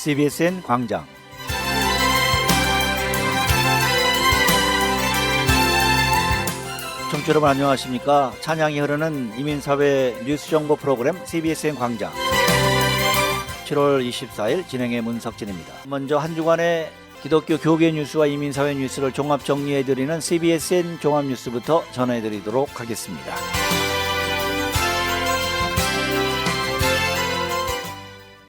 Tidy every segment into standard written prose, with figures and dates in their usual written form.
CBSN 광장. 청취자 여러분 안녕하십니까? 찬양이 흐르는 이민사회 뉴스정보 프로그램 CBSN 광장. 7월 24일 진행의 문석진입니다. 먼저 한 주간의 기독교 교계 뉴스와 이민사회 뉴스를 종합 정리해드리는 CBSN 종합뉴스부터 전해드리도록 하겠습니다.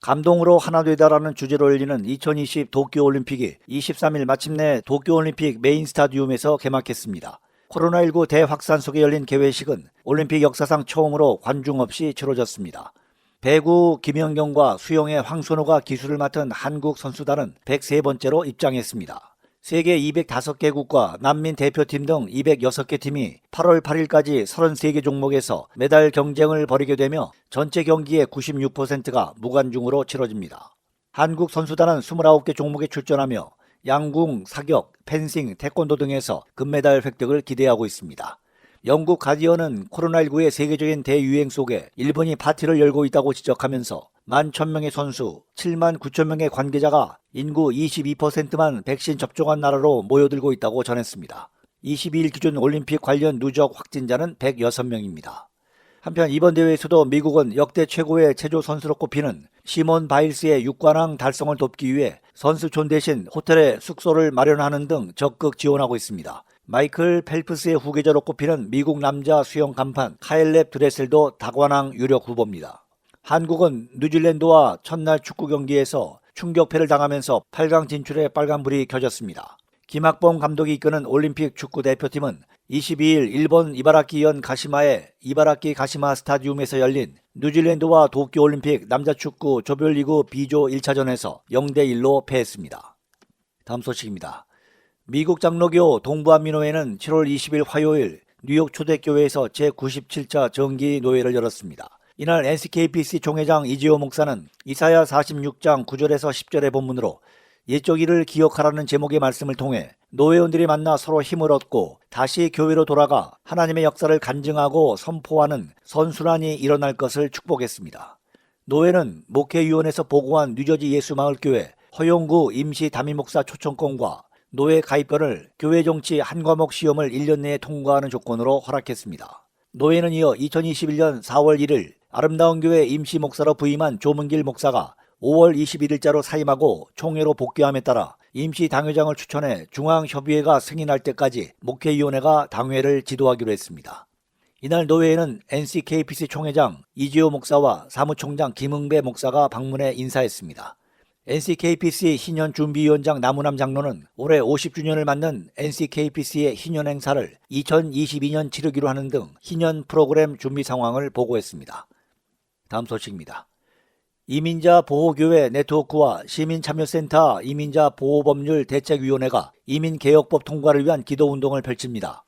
감동으로 하나 되다라는 주제로 열리는 2020 도쿄올림픽이 23일 마침내 도쿄올림픽 메인 스타디움에서 개막했습니다. 코로나19 대확산 속에 열린 개회식은 올림픽 역사상 처음으로 관중 없이 치러졌습니다. 배구 김연경과 수영의 황선우가 기술을 맡은 한국 선수단은 103번째로 입장했습니다. 세계 205개국과 난민 대표팀 등 206개 팀이 8월 8일까지 33개 종목에서 메달 경쟁을 벌이게 되며 전체 경기의 96%가 무관중으로 치러집니다. 한국 선수단은 29개 종목에 출전하며 양궁, 사격, 펜싱, 태권도 등에서 금메달 획득을 기대하고 있습니다. 영국 가디언은 코로나19의 세계적인 대유행 속에 일본이 파티를 열고 있다고 지적하면서 11,000명의 선수, 79,000명의 관계자가 인구 22%만 백신 접종한 나라로 모여들고 있다고 전했습니다. 22일 기준 올림픽 관련 누적 확진자는 106명입니다. 한편 이번 대회에서도 미국은 역대 최고의 체조 선수로 꼽히는 시몬 바일스의 6관왕 달성을 돕기 위해 선수촌 대신 호텔에 숙소를 마련하는 등 적극 지원하고 있습니다. 마이클 펠프스의 후계자로 꼽히는 미국 남자 수영 간판 카일렙 드레셀도 다관왕 유력 후보입니다. 한국은 뉴질랜드와 첫날 축구 경기에서 충격패를 당하면서 8강 진출에 빨간불이 켜졌습니다. 김학범 감독이 이끄는 올림픽 축구 대표팀은 22일 일본 이바라키현 가시마의 이바라키 가시마 스타디움에서 열린 뉴질랜드와 도쿄올림픽 남자축구 조별리그 B조 1차전에서 0대1로 패했습니다. 다음 소식입니다. 미국 장로교 동부안민노회는 7월 20일 화요일 뉴욕 초대교회에서 제97차 정기노회를 열었습니다. 이날 NCKPC 총회장 이재호 목사는 이사야 46장 9절에서 10절의 본문으로 옛적 일을 기억하라는 제목의 말씀을 통해 노회원들이 만나 서로 힘을 얻고 다시 교회로 돌아가 하나님의 역사를 간증하고 선포하는 선순환이 일어날 것을 축복했습니다. 노회는 목회위원회에서 보고한 뉴저지 예수마을교회 허용구 임시 담임목사 초청권과 노회 가입권을 교회 정치 한 과목 시험을 1년 내에 통과하는 조건으로 허락했습니다. 노회는 이어 2021년 4월 1일 아름다운 교회 임시 목사로 부임한 조문길 목사가 5월 21일자로 사임하고 총회로 복귀함에 따라 임시 당회장을 추천해 중앙협의회가 승인할 때까지 목회위원회가 당회를 지도하기로 했습니다. 이날 노회에는 NCKPC 총회장 이재호 목사와 사무총장 김응배 목사가 방문해 인사했습니다. NCKPC 희년준비위원장 나무남 장로는 올해 50주년을 맞는 NCKPC의 희년 행사를 2022년 치르기로 하는 등 희년 프로그램 준비 상황을 보고했습니다. 다음 소식입니다. 이민자 보호교회 네트워크와 시민참여센터 이민자 보호법률 대책위원회가 이민개혁법 통과를 위한 기도운동을 펼칩니다.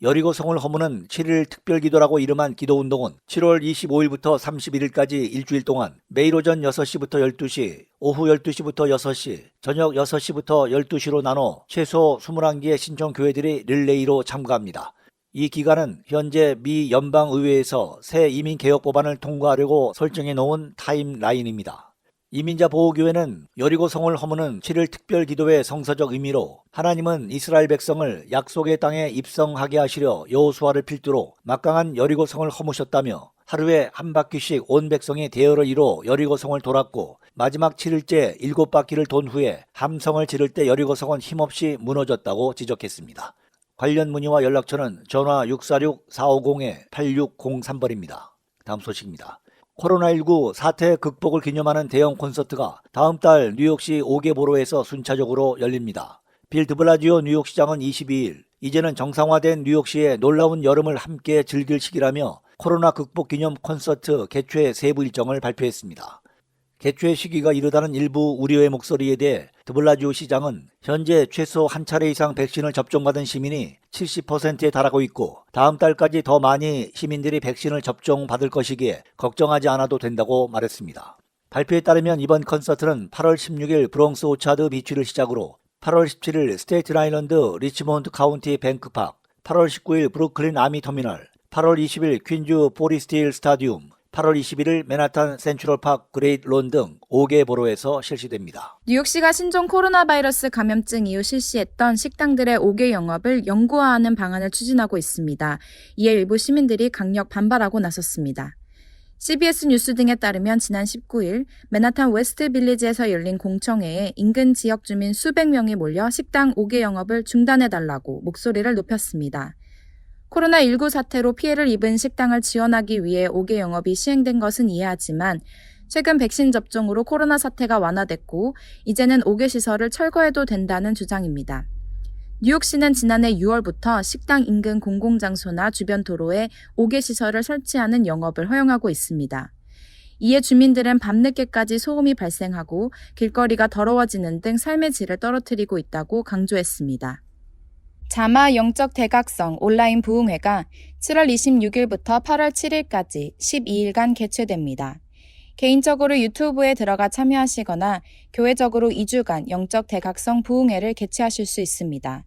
여리고성을 허무는 7일 특별기도라고 이름한 기도운동은 7월 25일부터 31일까지 일주일 동안 매일 오전 6시부터 12시, 오후 12시부터 6시, 저녁 6시부터 12시로 나눠 최소 21개의 신청교회들이 릴레이로 참가합니다. 이 기간은 현재 미 연방의회에서 새 이민개혁법안을 통과하려고 설정해 놓은 타임라인입니다. 이민자 보호교회는 여리고성을 허무는 7일 특별기도의 성서적 의미로 하나님은 이스라엘 백성을 약속의 땅에 입성하게 하시려 여호수아를 필두로 막강한 여리고성을 허무셨다며 하루에 한 바퀴씩 온 백성이 대열을 이뤄 여리고성을 돌았고 마지막 7일째 7바퀴를 돈 후에 함성을 지를 때 여리고성은 힘없이 무너졌다고 지적했습니다. 관련 문의와 연락처는 전화 646-450-8603번입니다. 다음 소식입니다. 코로나19 사태 극복을 기념하는 대형 콘서트가 다음 달 뉴욕시 5개 보로에서 순차적으로 열립니다. 빌 드블라지오 뉴욕시장은 22일 이제는 정상화된 뉴욕시의 놀라운 여름을 함께 즐길 시기라며 코로나 극복 기념 콘서트 개최 세부 일정을 발표했습니다. 개최 시기가 이르다는 일부 우려의 목소리에 대해 드블라지오 시장은 현재 최소 한 차례 이상 백신을 접종받은 시민이 70%에 달하고 있고 다음 달까지 더 많이 시민들이 백신을 접종받을 것이기에 걱정하지 않아도 된다고 말했습니다. 발표에 따르면 이번 콘서트는 8월 16일 브롱스 오차드 비치를 시작으로 8월 17일 스테이튼 아일랜드 리치몬드 카운티 뱅크팍, 8월 19일 브루클린 아미 터미널, 8월 20일 퀸즈 포리스트 힐 스타디움, 8월 21일 맨하탄 센트럴파크 그레이트 론 등 5개 보로에서 실시됩니다. 뉴욕시가 신종 코로나 바이러스 감염증 이후 실시했던 식당들의 5개 영업을 영구화하는 방안을 추진하고 있습니다. 이에 일부 시민들이 강력 반발하고 나섰습니다. CBS 뉴스 등에 따르면 지난 19일 맨하탄 웨스트 빌리지에서 열린 공청회에 인근 지역 주민 수백 명이 몰려 식당 5개 영업을 중단해달라고 목소리를 높였습니다. 코로나19 사태로 피해를 입은 식당을 지원하기 위해 5개 영업이 시행된 것은 이해하지만 최근 백신 접종으로 코로나 사태가 완화됐고 이제는 5개 시설을 철거해도 된다는 주장입니다. 뉴욕시는 지난해 6월부터 식당 인근 공공장소나 주변 도로에 5개 시설을 설치하는 영업을 허용하고 있습니다. 이에 주민들은 밤늦게까지 소음이 발생하고 길거리가 더러워지는 등 삶의 질을 떨어뜨리고 있다고 강조했습니다. 자마 영적 대각성 온라인 부흥회가 7월 26일부터 8월 7일까지 12일간 개최됩니다. 개인적으로 유튜브에 들어가 참여하시거나 교회적으로 2주간 영적 대각성 부흥회를 개최하실 수 있습니다.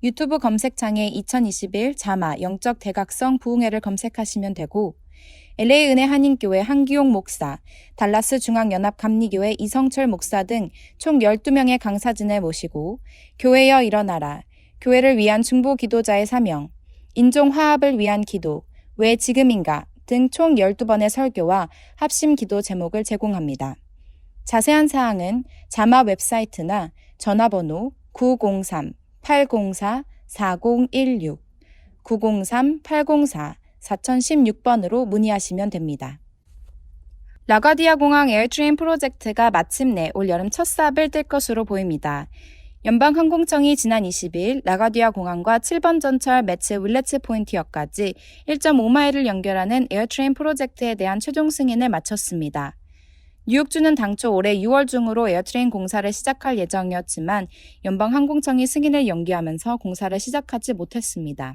유튜브 검색창에 2021 자마 영적 대각성 부흥회를 검색하시면 되고 LA 은혜 한인교회 한기용 목사, 달라스 중앙연합 감리교회 이성철 목사 등 총 12명의 강사진을 모시고 교회여 일어나라, 교회를 위한 중보 기도자의 사명, 인종 화합을 위한 기도, 왜 지금인가 등 총 12번의 설교와 합심 기도 제목을 제공합니다. 자세한 사항은 자마 웹사이트나 전화번호 903-804-4016, 903-804-4016번으로 문의하시면 됩니다. 라과디아 공항 에어트레인 프로젝트가 마침내 올여름 첫 삽을 뜰 것으로 보입니다. 연방항공청이 지난 20일 라과디아 공항과 7번 전철 매츠 윌레츠 포인트역까지 1.5마일을 연결하는 에어트레인 프로젝트에 대한 최종 승인을 마쳤습니다. 뉴욕주는 당초 올해 6월 중으로 에어트레인 공사를 시작할 예정이었지만 연방항공청이 승인을 연기하면서 공사를 시작하지 못했습니다.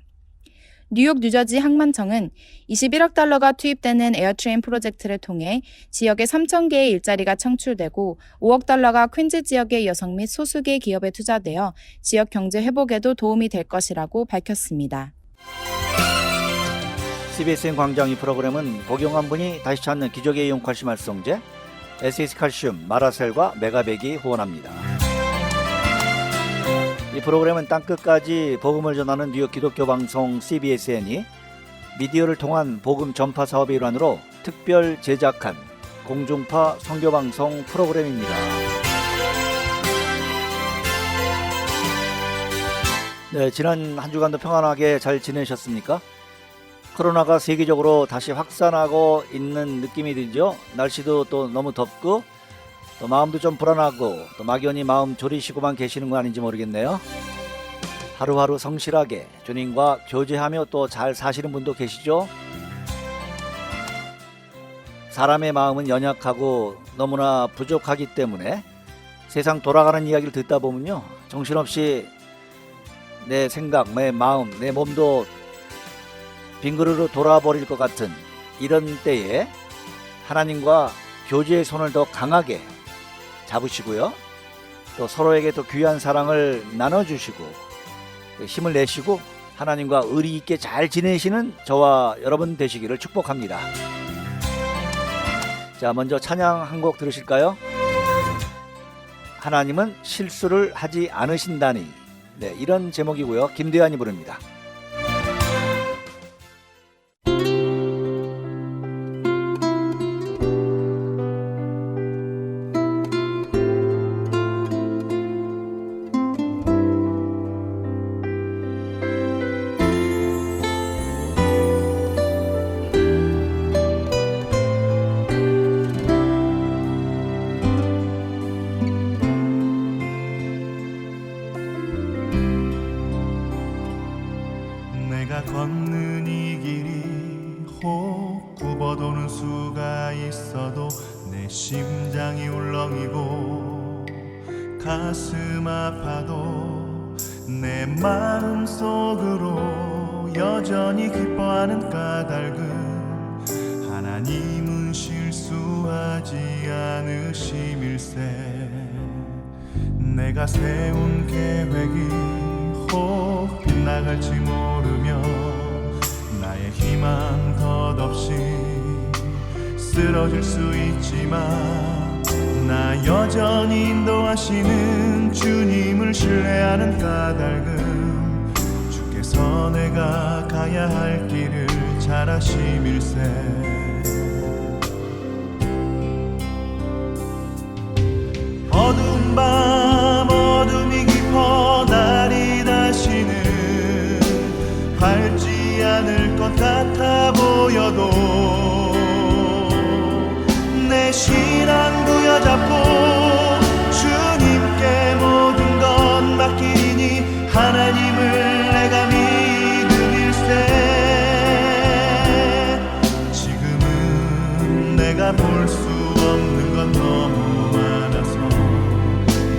뉴욕 뉴저지 항만청은 21억 달러가 투입되는 에어트레인 프로젝트를 통해 지역에 3,000개의 일자리가 창출되고 5억 달러가 퀸즈 지역의 여성 및 소수계 기업에 투자되어 지역 경제 회복에도 도움이 될 것이라고 밝혔습니다. CBSN 광장 이 프로그램은 복용한 분이 다시 찾는 기적의 이용 칼슘 활성제 SS칼슘, 마라셀과 메가백이 후원합니다. 이 프로그램은 땅끝까지 복음을 전하는 뉴욕 기독교 방송 CBSN이 미디어를 통한 복음 전파 사업의 일환으로 특별 제작한 공중파 선교방송 프로그램입니다. 네, 지난 한 주간도 평안하게 잘 지내셨습니까? 코로나가 세계적으로 다시 확산하고 있는 느낌이 들죠. 날씨도 또 너무 덥고 또 마음도 좀 불안하고 또 막연히 마음 졸이시고만 계시는 거 아닌지 모르겠네요. 하루하루 성실하게 주님과 교제하며 또 잘 사시는 분도 계시죠. 사람의 마음은 연약하고 너무나 부족하기 때문에 세상 돌아가는 이야기를 듣다 보면요, 정신없이 내 생각, 내 마음, 내 몸도 빙그르르 돌아버릴 것 같은 이런 때에 하나님과 교제의 손을 더 강하게 잡으시고요, 또 서로에게 더 귀한 사랑을 나눠주시고 힘을 내시고 하나님과 의리 있게 잘 지내시는 저와 여러분 되시기를 축복합니다. 자, 먼저 찬양 한 곡 들으실까요? 하나님은 실수를 하지 않으신다니. 네, 이런 제목이고요. 김대환이 부릅니다. 걷는 이 길이 혹 굽어도는 수가 있어도 내 심장이 울렁이고 가슴 아파도 내 마음속으로 여전히 기뻐하는 까닭은 하나님은 실수하지 않으심일세. 내가 세운 계획이 혹 빗나갈지 모르며 나의 희망 덧없이 쓰러질 수 있지만 나 여전히 인도하시는 주님을 신뢰하는 까닭은 주께서 내가 가야 할 길을 잘 아심일세. 어두운 밤 어둠이 깊어 날이 다시는 밝지 않을 것 같아 보여도 내 신앙 부여잡고 주님께 모든 것 맡기니 하나님을 내가 믿음일세. 지금은 내가 볼 수 없는 건 너무 많아서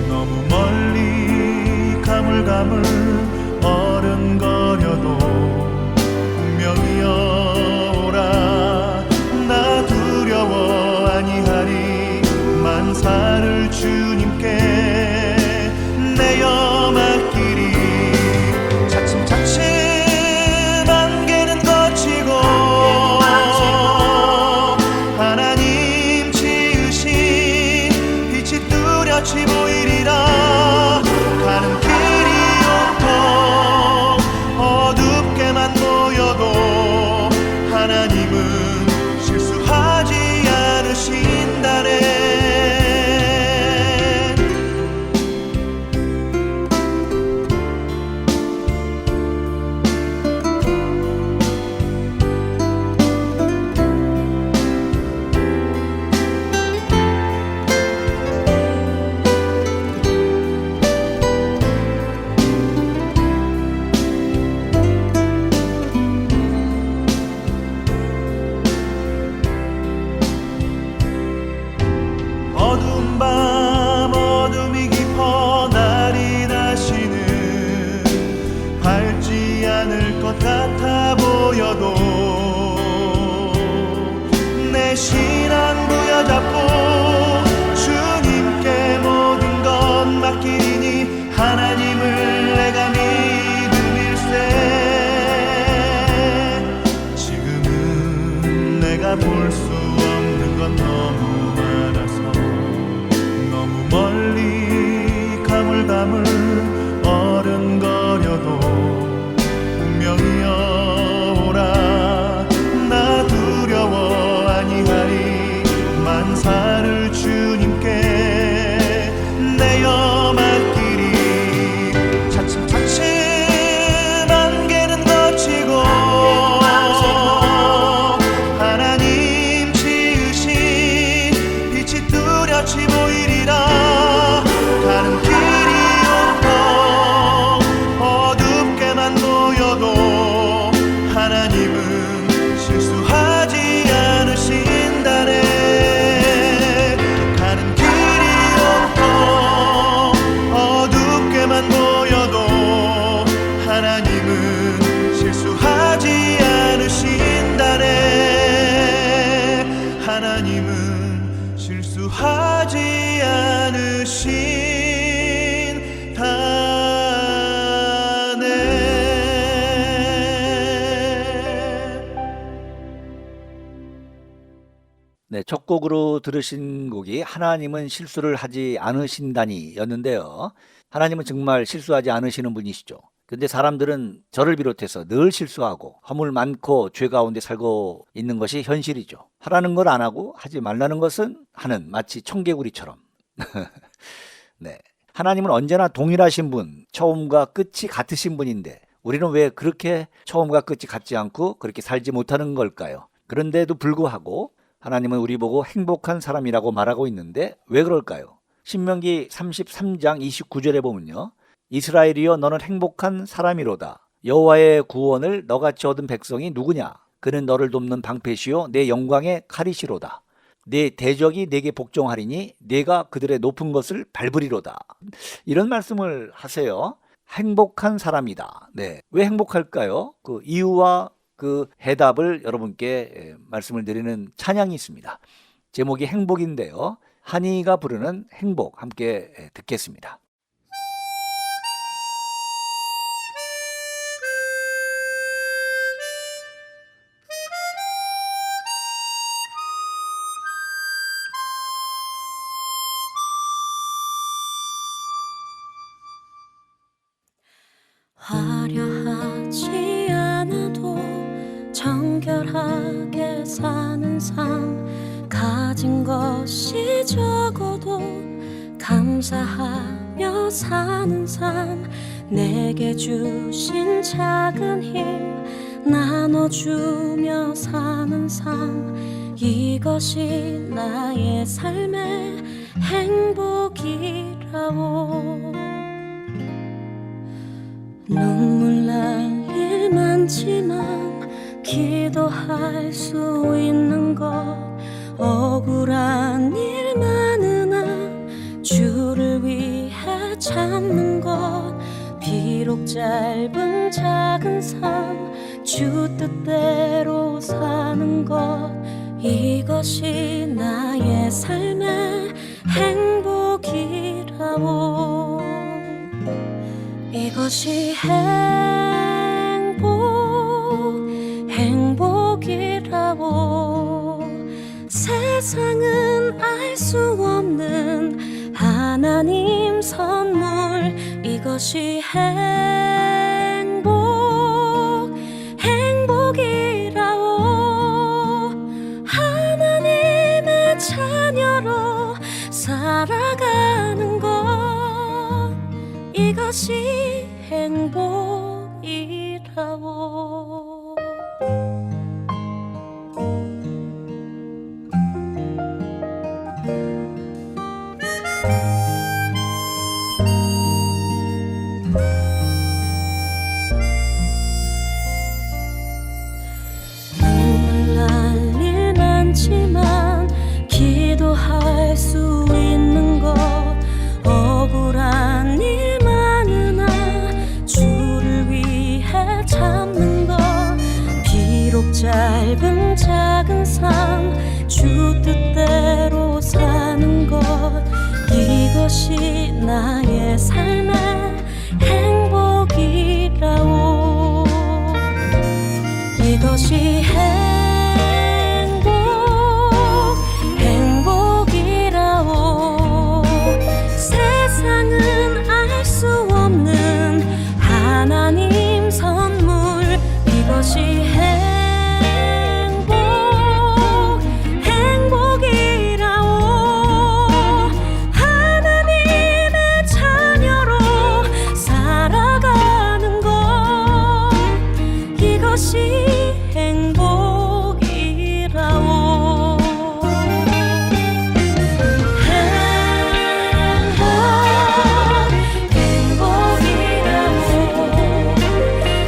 너무 멀리 가물가물 어른거려도 분명히 여호라 나 두려워 아니하리. 만사를 주님께 내어 맡기리. 차츰차츰 안개는 거치고 하나님 지으신 빛이 뚜렷이 보이리라. 가는 길이 온통 어둡게만 보여도 하나님은 실수하지 않으신다네. 어두운 밤 어둠이 깊어 날이 다시는 밝지 않을 것 같아 보여도 내 신앙 부여잡고 주님께 모든 것 맡기니 하나님을 내가 믿음일세. 지금은 내가 볼 수 없는 건 너무 많아서 너무 멀리 가물가물 어른거려도 분명히 여호라 나 두려워 아니하리. 만사를 주님께 내어 맡기리. 차츰차츰 안개는 거치고 하나님 지으신 빛이 뚜렷이 보이리라. 가는 길이 온통 어둡게만 보여도 하나님은 실수하지 않으신다네. 가는 길이 온통 어둡게만 보여도 하나님은 실수하지 않으신다네. 하나님은 실수하지 네, 첫 곡으로 들으신 곡이 하나님은 실수를 하지 않으신다니 였는데요. 하나님은 정말 실수하지 않으시는 분이시죠. 근데 사람들은 저를 비롯해서 늘 실수하고 허물 많고 죄 가운데 살고 있는 것이 현실이죠. 하라는 걸 안 하고 하지 말라는 것은 하는, 마치 청개구리처럼. 네, 하나님은 언제나 동일하신 분, 처음과 끝이 같으신 분인데 우리는 왜 그렇게 처음과 끝이 같지 않고 그렇게 살지 못하는 걸까요? 그런데도 불구하고 하나님은 우리 보고 행복한 사람이라고 말하고 있는데 왜 그럴까요? 신명기 33장 29절에 보면요, 이스라엘이여 너는 행복한 사람이로다. 여호와의 구원을 너같이 얻은 백성이 누구냐? 그는 너를 돕는 방패시요 내 영광의 칼이시로다. 내 대적이 내게 복종하리니 내가 그들의 높은 것을 밟으리로다. 이런 말씀을 하세요. 행복한 사람이다. 네, 왜 행복할까요? 그 이유와 그 해답을 여러분께 말씀을 드리는 찬양이 있습니다. 제목이 행복인데요. 한이가 부르는 행복 함께 듣겠습니다. 화려하지 않아도 정결하게 사는 삶, 가진 것이 적어도 감사하며 사는 삶, 내게 주신 작은 힘 나눠주며 사는 삶, 이것이 나의 삶의 행복이라오. 눈물 날 일 많지만 기도할 수 있는 것, 억울한 일 많으나 주를 위해 참는 것, 비록 짧은 작은 삶 주 뜻대로 사는 것, 이것이 나의 삶의 행복이라오. 이것이 행복이라오. 세상은 알 수 없는 하나님 선물, 이것이 행복이라오. 하나님의 자녀로 살아가는 것, 이것이 행복이라오. 눈물 날 일 많지만 기도할 수 있는 것, 억울한 일 많으나 주를 위해 참는 것, 비록 짧은 작은 삶 주 뜻대로 사는 것, 이것이 나의 삶의 행복이라오. 이것이 행복이라오. 세상은 알 수 없는 하나님 선물, 이것이 행복이라오. 하나님의 자녀로 살아가는 것, 이것이 행복이라오. 행복이라오.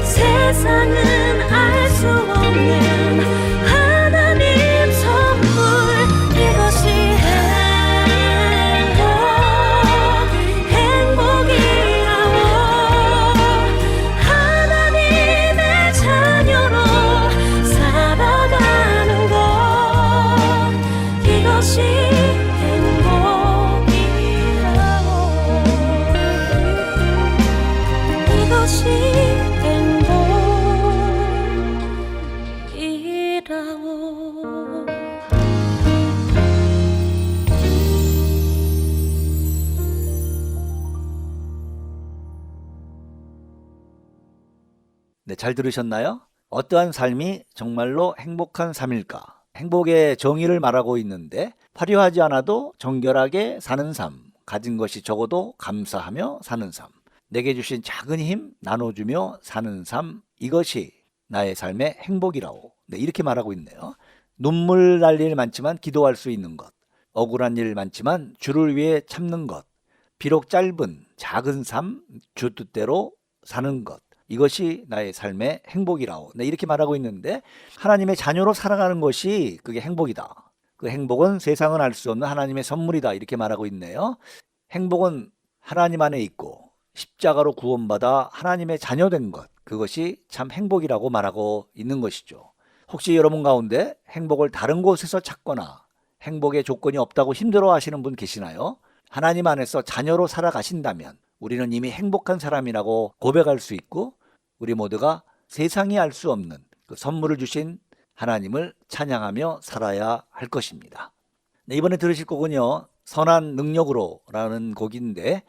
세상은 알 수 없는 하나님 선물, 이것이 행복이라오. 하나님의 자녀로 살아가는 것, 이것이 행복이라오. 이것이 행복이라오. 네, 잘 들으셨나요? 어떠한 삶이 정말로 행복한 삶일까? 행복의 정의를 말하고 있는데, 화려하지 않아도 정결하게 사는 삶, 가진 것이 적어도 감사하며 사는 삶, 내게 주신 작은 힘 나눠주며 사는 삶, 이것이 나의 삶의 행복이라오. 네, 이렇게 말하고 있네요. 눈물 날 일 많지만 기도할 수 있는 것, 억울한 일 많지만 주를 위해 참는 것, 비록 짧은 작은 삶 주 뜻대로 사는 것, 이것이 나의 삶의 행복이라오. 네, 이렇게 말하고 있는데, 하나님의 자녀로 살아가는 것이 그게 행복이다. 그 행복은 세상은 알 수 없는 하나님의 선물이다. 이렇게 말하고 있네요. 행복은 하나님 안에 있고 십자가로 구원받아 하나님의 자녀된 것, 그것이 참 행복이라고 말하고 있는 것이죠. 혹시 여러분 가운데 행복을 다른 곳에서 찾거나 행복의 조건이 없다고 힘들어 하시는 분 계시나요? 하나님 안에서 자녀로 살아가신다면 우리는 이미 행복한 사람이라고 고백할 수 있고, 우리 모두가 세상이 알 수 없는 그 선물을 주신 하나님을 찬양하며 살아야 할 것입니다. 네, 이번에 들으실 곡은요, 선한 능력으로 라는 곡인데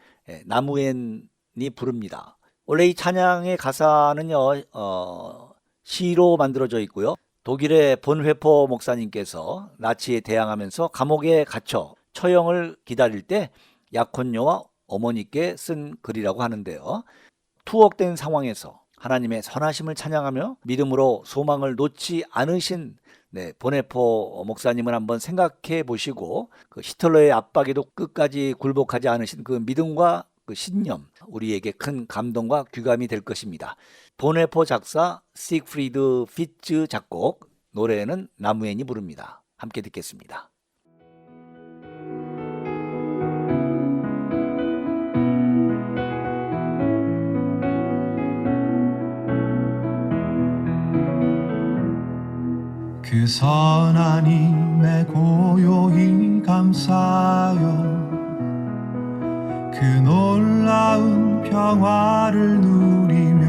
나무엔이 부릅니다. 원래 이 찬양의 가사는요, 시로 만들어져 있고요. 독일의 본회포 목사님께서 나치에 대항하면서 감옥에 갇혀 처형을 기다릴 때 약혼녀와 어머니께 쓴 글이라고 하는데요. 투옥된 상황에서 하나님의 선하심을 찬양하며 믿음으로 소망을 놓지 않으신 본회포 목사님을 한번 생각해 보시고 그 히틀러의 압박에도 끝까지 굴복하지 않으신 그 믿음과 그 신념, 우리에게 큰 감동과 귀감이 될 것입니다. 본회포 작사, 시그프리드 피츠 작곡, 노래는 나무엔이 부릅니다. 함께 듣겠습니다. 그 선하님의 고요히 감사여 그 놀라운 평화를 누리며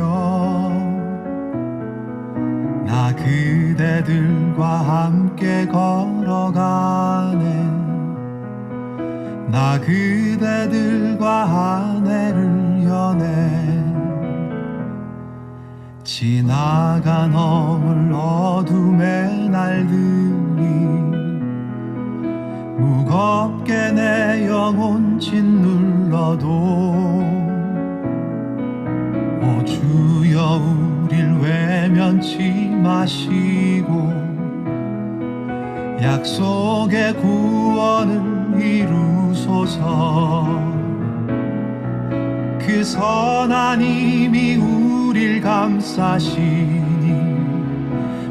나 그대들과 함께 걸어가네 나 그대들과 한 해를 여네 지나간 허물 어둠의 날들이 무겁게 내 영혼 짓눌러도 오 주여 우릴 외면치 마시고 약속의 구원을 이루소서 그 선하님이 우릴 감싸시니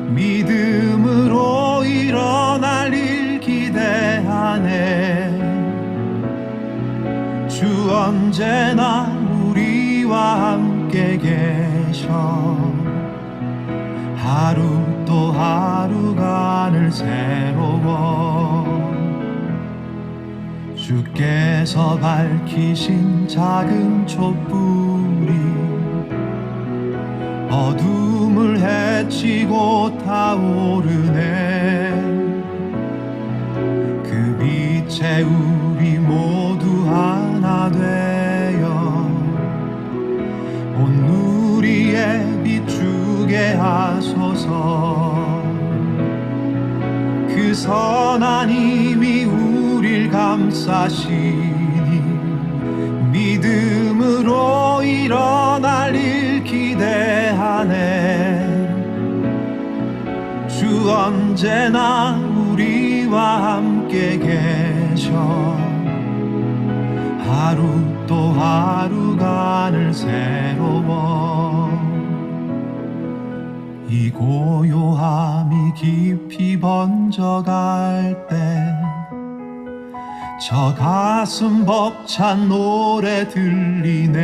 믿음으로 일어날 일 기대하네 주 언제나 우리와 함께 계셔 하루 또 하루가 늘 새로워 주께서 밝히신 작은 촛불이 어둠을 헤치고 타오르네 그 빛에 우리 모두 하나 되어 온 누리에 비추게 하소서 그 선하님이 우릴 감싸시니 믿음으로 일어날 일 기대하네 주 언제나 우리와 함께 계셔 하루 또 하루가 늘 새로워 이 고요함이 깊이 번져갈 때 저 가슴 벅찬 노래 들리네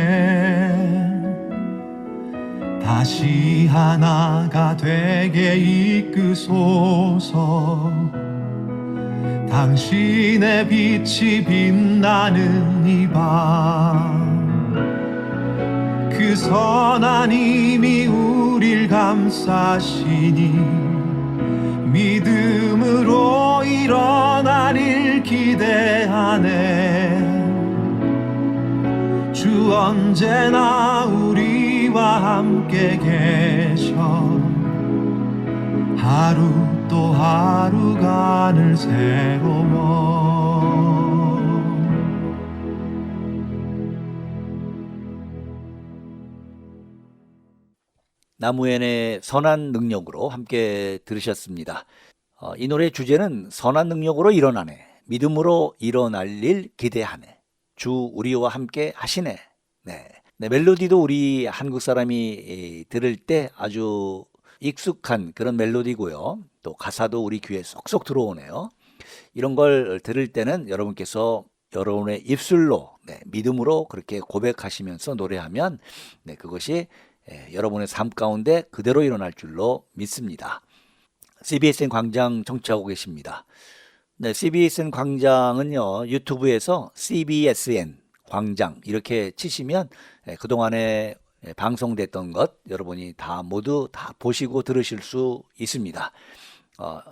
다시 하나가 되게 이끄소서 당신의 빛이 빛나는 이 밤 그 선하님이 우릴 감싸시니 믿음으로 일어날 일 기대하네 주 언제나 우리와 함께 계셔 하루 또 하루가 늘 새로워 나무엔의 선한 능력으로 함께 들으셨습니다. 이 노래의 주제는 선한 능력으로 일어나네 믿음으로 일어날 일 기대하네 주 우리와 함께 하시네 네, 멜로디도 우리 한국 사람이 들을 때 아주 익숙한 그런 멜로디고요 또 가사도 우리 귀에 쏙쏙 들어오네요. 이런 걸 들을 때는 여러분께서 여러분의 입술로 믿음으로 그렇게 고백하시면서 노래하면 그것이 여러분의 삶 가운데 그대로 일어날 줄로 믿습니다. CBSN 광장 청취하고 계십니다. CBSN 광장은요 유튜브에서 CBSN 광장 이렇게 치시면 그동안에 방송됐던 것 여러분이 다 모두 다 보시고 들으실 수 있습니다.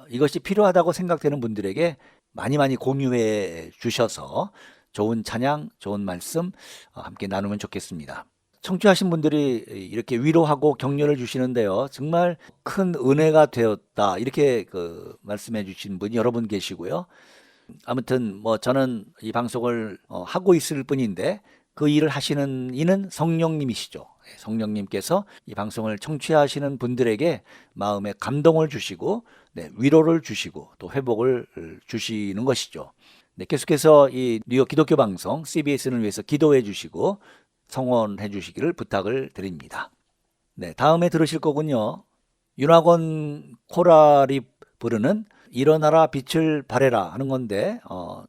이것이 필요하다고 생각되는 분들에게 많이 공유해 주셔서 좋은 찬양, 좋은 말씀 함께 나누면 좋겠습니다. 청취하신 분들이 이렇게 위로하고 격려를 주시는데요. 정말 큰 은혜가 되었다. 이렇게 말씀해 주신 분이 여러 분 계시고요. 아무튼 뭐 저는 이 방송을 하고 있을 뿐인데 그 일을 하시는 이는 성령님이시죠. 성령님께서 이 방송을 청취하시는 분들에게 마음에 감동을 주시고 위로를 주시고 또 회복을 주시는 것이죠. 계속해서 이 뉴욕 기독교 방송 CBS를 위해서 기도해 주시고 성원해 주시기를 부탁을 드립니다. 다음에 들으실 거군요. 윤학원 코랄이 부르는 일어나라 빛을 발해라 하는 건데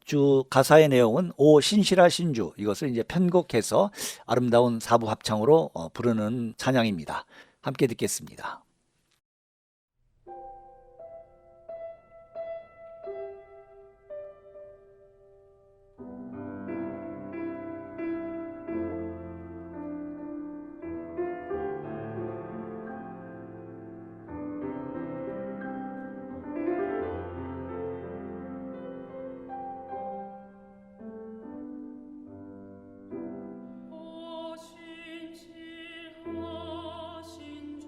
주 가사의 내용은 오 신실하 신주, 이것을 이제 편곡해서 아름다운 사부 합창으로 부르는 찬양입니다. 함께 듣겠습니다. 신실하신 주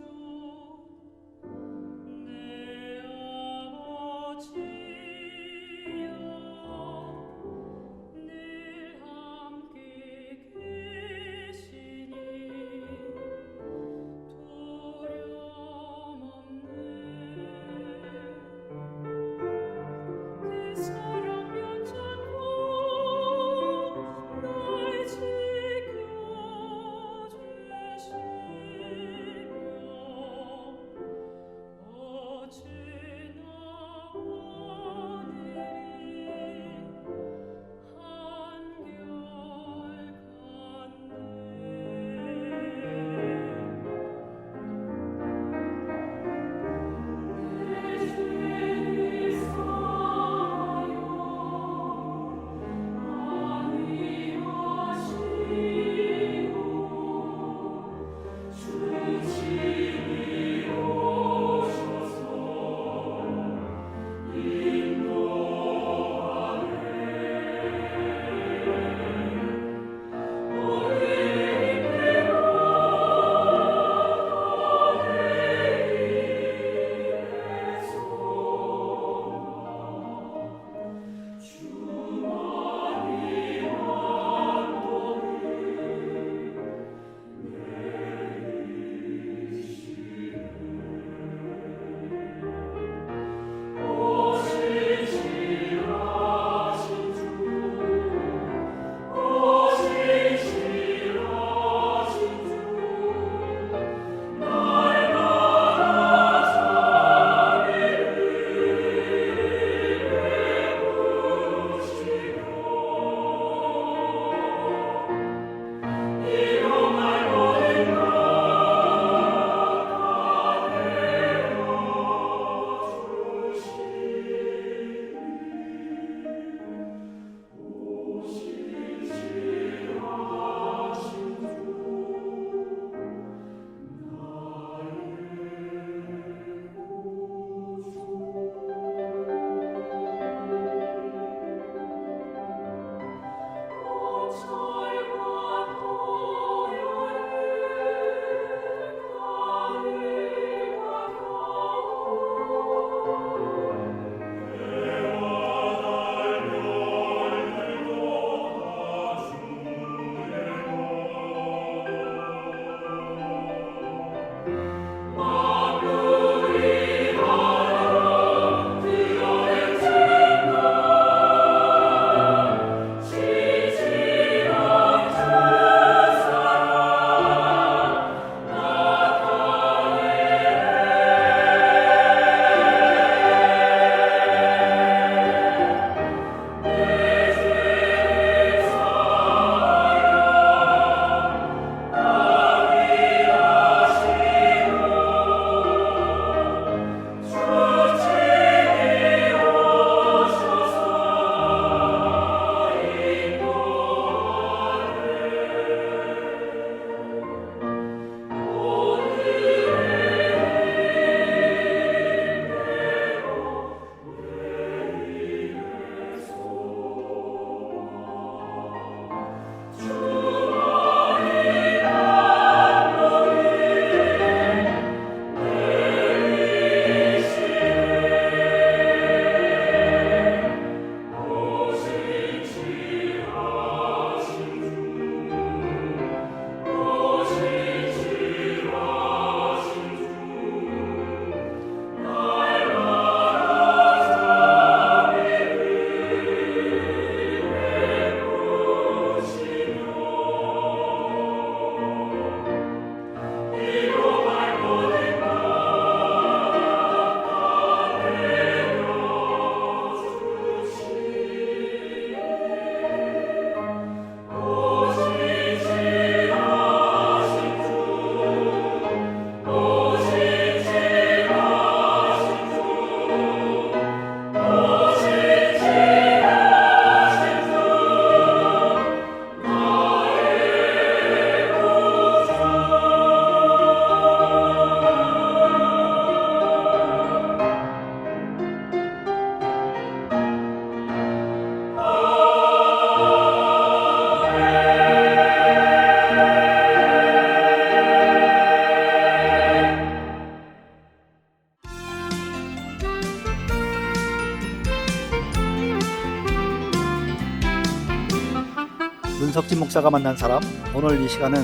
권석진 목사가 만난 사람. 오늘 이 시간은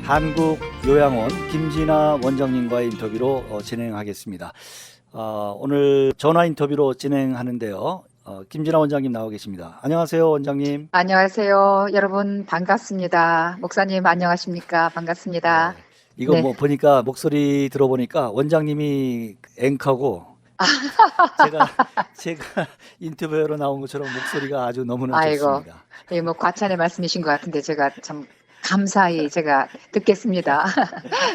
한국요양원 김진아 원장님과의 인터뷰로 진행하겠습니다. 오늘 전화 인터뷰로 진행하는데요. 김진아 원장님 나와 계십니다. 안녕하세요, 원장님. 안녕하세요. 여러분 반갑습니다. 목사님 안녕하십니까? 반갑습니다. 네. 이거 네. 뭐 보니까 목소리 들어보니까 원장님이 앵커고 제가 인터뷰로 나온 것처럼 목소리가 아주 너무나 아이고. 좋습니다. 예, 뭐 과찬의 말씀이신 것 같은데 제가 참 감사히 제가 듣겠습니다.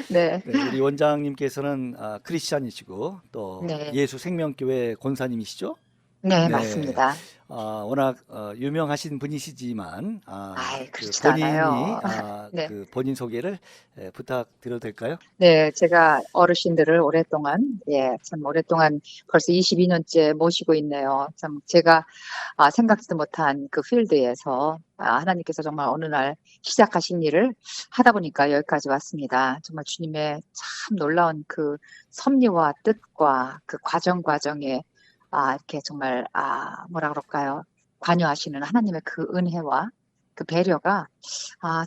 네. 네, 우리 원장님께서는 크리스찬이시고 또 네. 예수생명교회 권사님이시죠? 네, 네. 맞습니다. 워낙 유명하신 분이시지만 그렇지도 않아요. 네. 그 본인 소개를 부탁드려도 될까요? 네, 제가 어르신들을 오랫동안, 참 오랫동안 벌써 22년째 모시고 있네요. 참 제가 생각지도 못한 그 필드에서 하나님께서 정말 어느 날 시작하신 일을 하다 보니까 여기까지 왔습니다. 정말 주님의 참 놀라운 그 섭리와 뜻과 그 과정에 이렇게 정말, 뭐라 그럴까요? 관여하시는 하나님의 그 은혜와 그 배려가,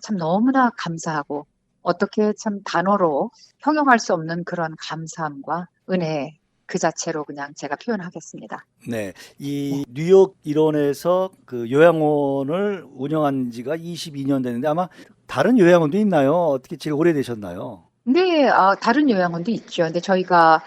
참 너무나 감사하고, 어떻게 참 단어로 형용할 수 없는 그런 감사함과 은혜 그 자체로 그냥 제가 표현하겠습니다. 네, 이 뉴욕 일원에서 그 요양원을 운영한 지가 22년 됐는데 아마 다른 요양원도 있나요? 어떻게 제일 오래되셨나요? 네, 다른 요양원도 있죠. 근데 저희가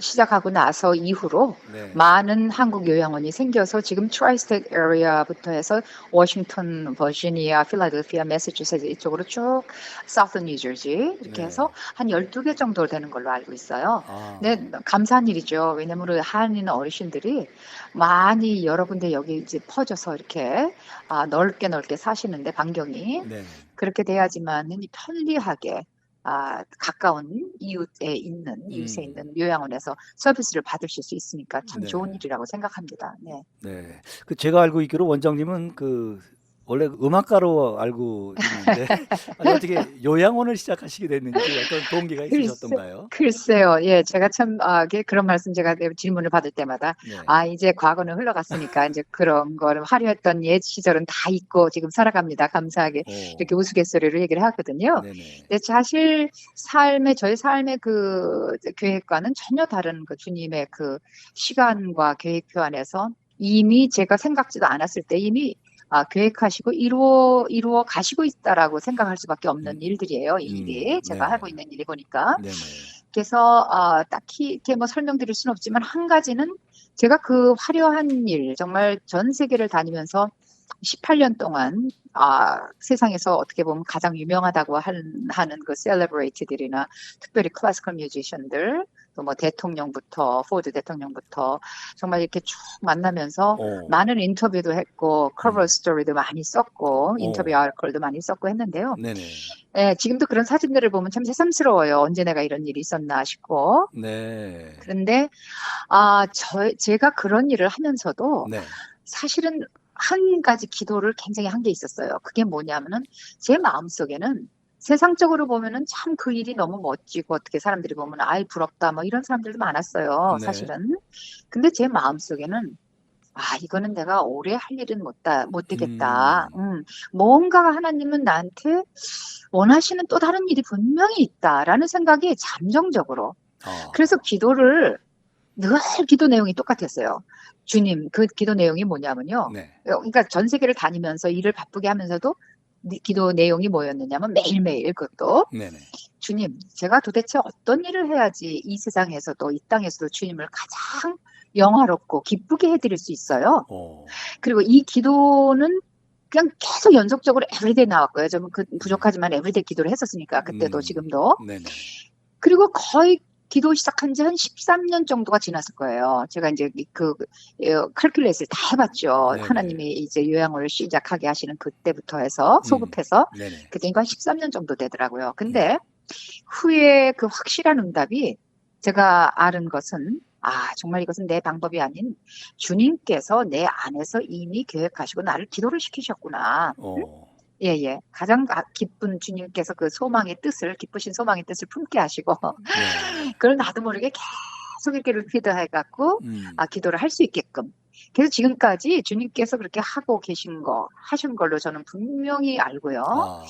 시작하고 나서 이후로 네. 많은 한국 요양원이 생겨서 지금 트라이스테이트 에리어부터 해서 워싱턴, 버지니아, 필라델피아, 매사추세츠 이쪽으로 쭉 사우스 뉴저지 이렇게 네. 해서 한 12개 정도 되는 걸로 알고 있어요. 아, 네, 감사한 일이죠. 왜냐면 우리 한인 어르신들이 많이 여러 군데 여기 이제 퍼져서 이렇게 넓게 사시는데 반경이 네. 그렇게 돼야지만 편리하게 가까운 이웃에 있는 요양원에서 서비스를 받으실 수 있으니까 참 네. 좋은 일이라고 생각합니다. 네. 네. 그 제가 알고 있기로 원장님은 그 원래 음악가로 알고 있는데 어떻게 요양원을 시작하시게 됐는지 어떤 동기가 있으셨던가요? 글쎄요, 예, 제가 참 그런 말씀 제가 질문을 받을 때마다 네. 이제 과거는 흘러갔으니까 이제 그런 거를 화려했던 옛 시절은 다 잊고 지금 살아갑니다. 감사하게 이렇게 우스갯소리로 얘기를 하거든요. 네네. 근데 사실 저희 삶의 그 계획과는 전혀 다른 그 주님의 그 시간과 계획표 안에서 이미 제가 생각지도 않았을 때 이미 계획하시고 이루어 가시고 있다라고 생각할 수밖에 없는 일들이에요. 이 일이 제가 네. 하고 있는 일이 보니까. 네네. 그래서 딱히 이렇게 뭐 설명드릴 수는 없지만 한 가지는 제가 그 화려한 일 정말 전 세계를 다니면서 18년 동안 세상에서 어떻게 보면 가장 유명하다고 하는 그 셀러브레이트들이나 특별히 클래시컬 뮤지션들 또 뭐 대통령부터 포드 대통령부터 정말 이렇게 쭉 만나면서 많은 인터뷰도 했고 커버 스토리도 많이 썼고 인터뷰 아티클도 많이 썼고 했는데요. 네네. 네, 지금도 그런 사진들을 보면 참 새삼스러워요. 언제 내가 이런 일이 있었나 싶고. 네. 그런데 제가 그런 일을 하면서도 네. 사실은 한 가지 기도를 굉장히 한 게 있었어요. 그게 뭐냐면은 제 마음속에는 세상적으로 보면은 참 그 일이 너무 멋지고 어떻게 사람들이 보면 아이 부럽다 뭐 이런 사람들도 많았어요. 네. 사실은. 근데 제 마음속에는 이거는 내가 오래 할 일은 못 되겠다. 뭔가가 하나님은 나한테 원하시는 또 다른 일이 분명히 있다라는 생각이 잠정적으로. 그래서 기도를 늘 기도 내용이 똑같았어요. 주님, 그 기도 내용이 뭐냐면요. 네. 그러니까 전 세계를 다니면서 일을 바쁘게 하면서도 기도 내용이 뭐였느냐면 매일매일 그것도 네네. 주님, 제가 도대체 어떤 일을 해야지 이 세상에서도 이 땅에서도 주님을 가장 영화롭고 기쁘게 해드릴 수 있어요. 그리고 이 기도는 그냥 계속 연속적으로 에브리데이 나왔고요. 좀 부족하지만 에브리데이 기도를 했었으니까 그때도 지금도. 네네. 그리고 거의 기도 시작한 지 한 13년 정도가 지났을 거예요. 제가 이제 칼큘레이트를 다 해봤죠. 네네. 하나님이 이제 요양원을 시작하게 하시는 그때부터 해서 소급해서 네네. 그러니까 한 13년 정도 되더라고요. 근데 후에 그 확실한 응답이 제가 아는 것은 정말 이것은 내 방법이 아닌 주님께서 내 안에서 이미 계획하시고 나를 기도를 시키셨구나. 예. 가장 기쁜 주님께서 그 기쁘신 소망의 뜻을 품게 하시고, 네. 그걸 나도 모르게 계속 이렇게 리피드 해갖고, 기도를 할 수 있게끔. 그래서 지금까지 주님께서 그렇게 하고 하신 걸로 저는 분명히 알고요. 아,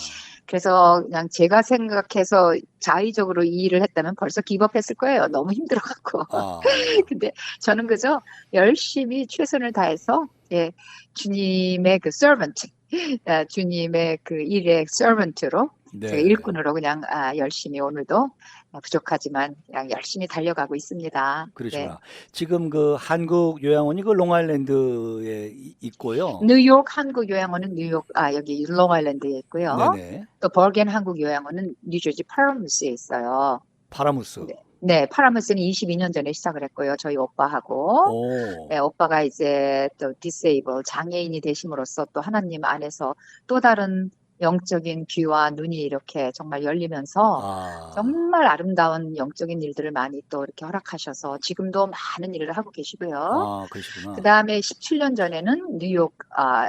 그래서 그냥 제가 생각해서 자의적으로 이 일을 했다면 벌써 기법했을 거예요. 너무 힘들어갖고. 아, 근데 저는 그저 열심히 최선을 다해서 예, 주님의 그 servant, 주님의 그 일의 servant로 제가 네. 일꾼으로 그냥 열심히 오늘도 부족하지만 그냥 열심히 달려가고 있습니다. 네. 그러시구나. 지금 그 한국 요양원이 그 롱아일랜드에 있고요. 뉴욕 한국 요양원은 여기 롱아일랜드에 있고요. 네네. 또 버겐 한국 요양원은 뉴저지 파라무스에 있어요. 파라무스. 네, 파라무스는 22년 전에 시작을 했고요. 저희 오빠하고. 오. 네, 오빠가 이제 또 디세이블 장애인이 되심으로써 또 하나님 안에서 또 다른 영적인 귀와 눈이 이렇게 정말 열리면서 아, 정말 아름다운 영적인 일들을 많이 또 이렇게 허락하셔서 지금도 많은 일을 하고 계시고요. 아, 그러시구나. 그 다음에 17년 전에는 뉴욕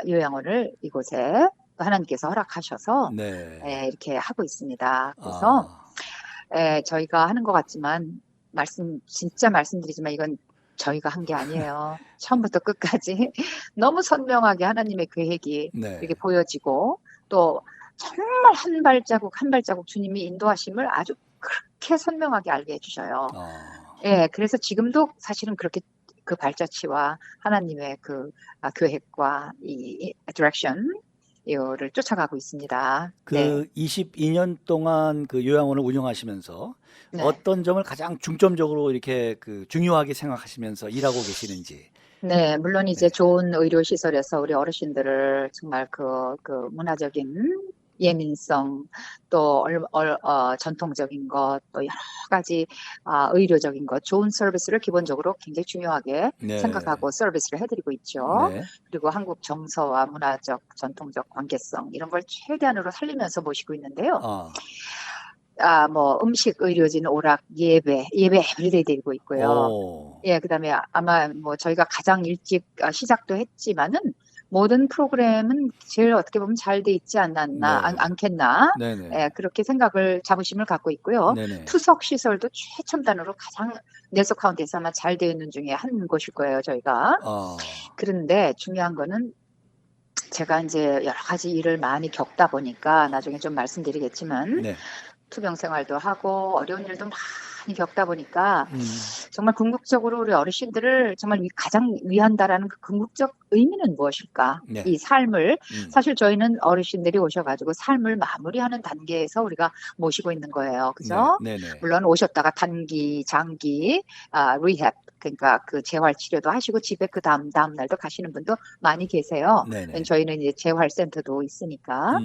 요양원을 이곳에 또 하나님께서 허락하셔서 네. 이렇게 하고 있습니다. 그래서 아, 저희가 하는 것 같지만 진짜 말씀드리지만 이건 저희가 한 게 아니에요. 처음부터 끝까지 너무 선명하게 하나님의 계획이 네. 이렇게 보여지고 또 정말 한 발자국 한 발자국 주님이 인도하심을 아주 그렇게 선명하게 알게 해주셔요. 아, 예, 그래서 지금도 사실은 그렇게 그 발자취와 하나님의 그 계획과 이 디렉션 이거를 쫓아가고 있습니다. 그 네. 22년 동안 그 요양원을 운영하시면서 네. 어떤 점을 가장 중점적으로 이렇게 그 중요하게 생각하시면서 일하고 계시는지. 네, 물론 이제 네. 좋은 의료시설에서 우리 어르신들을 정말 그 문화적인 예민성, 또 전통적인 것, 또 여러 가지 의료적인 것, 좋은 서비스를 기본적으로 굉장히 중요하게 네. 생각하고 서비스를 해드리고 있죠. 네. 그리고 한국 정서와 문화적, 전통적 관계성 이런 걸 최대한으로 살리면서 모시고 있는데요. 아, 음식, 의료진, 오락, 예배 에브리데이 드리고 있고요. 오, 예, 그다음에 아마 저희가 가장 일찍 시작도 했지만은 모든 프로그램은 제일 어떻게 보면 잘 돼 있지 않겠나. 네네. 예, 그렇게 자부심을 갖고 있고요. 네네. 투석 시설도 최첨단으로 가장 넬소 카운티에서 아마 잘 되어 있는 중에 한 곳일 거예요, 저희가. 아, 그런데 중요한 거는 제가 이제 여러 가지 일을 많이 겪다 보니까 나중에 좀 말씀드리겠지만 네. 투병 생활도 하고 어려운 일도 많이 겪다 보니까 음, 정말 궁극적으로 우리 어르신들을 정말 가장 위한다라는 그 궁극적 의미는 무엇일까? 네. 이 삶을 음, 사실 저희는 어르신들이 오셔가지고 삶을 마무리하는 단계에서 우리가 모시고 있는 거예요. 그죠? 네, 네네. 물론 오셨다가 단기, 장기, 리헵 그러니까 그 재활 치료도 하시고 집에 그 다음 날도 가시는 분도 많이 계세요. 네네. 저희는 이제 재활센터도 있으니까.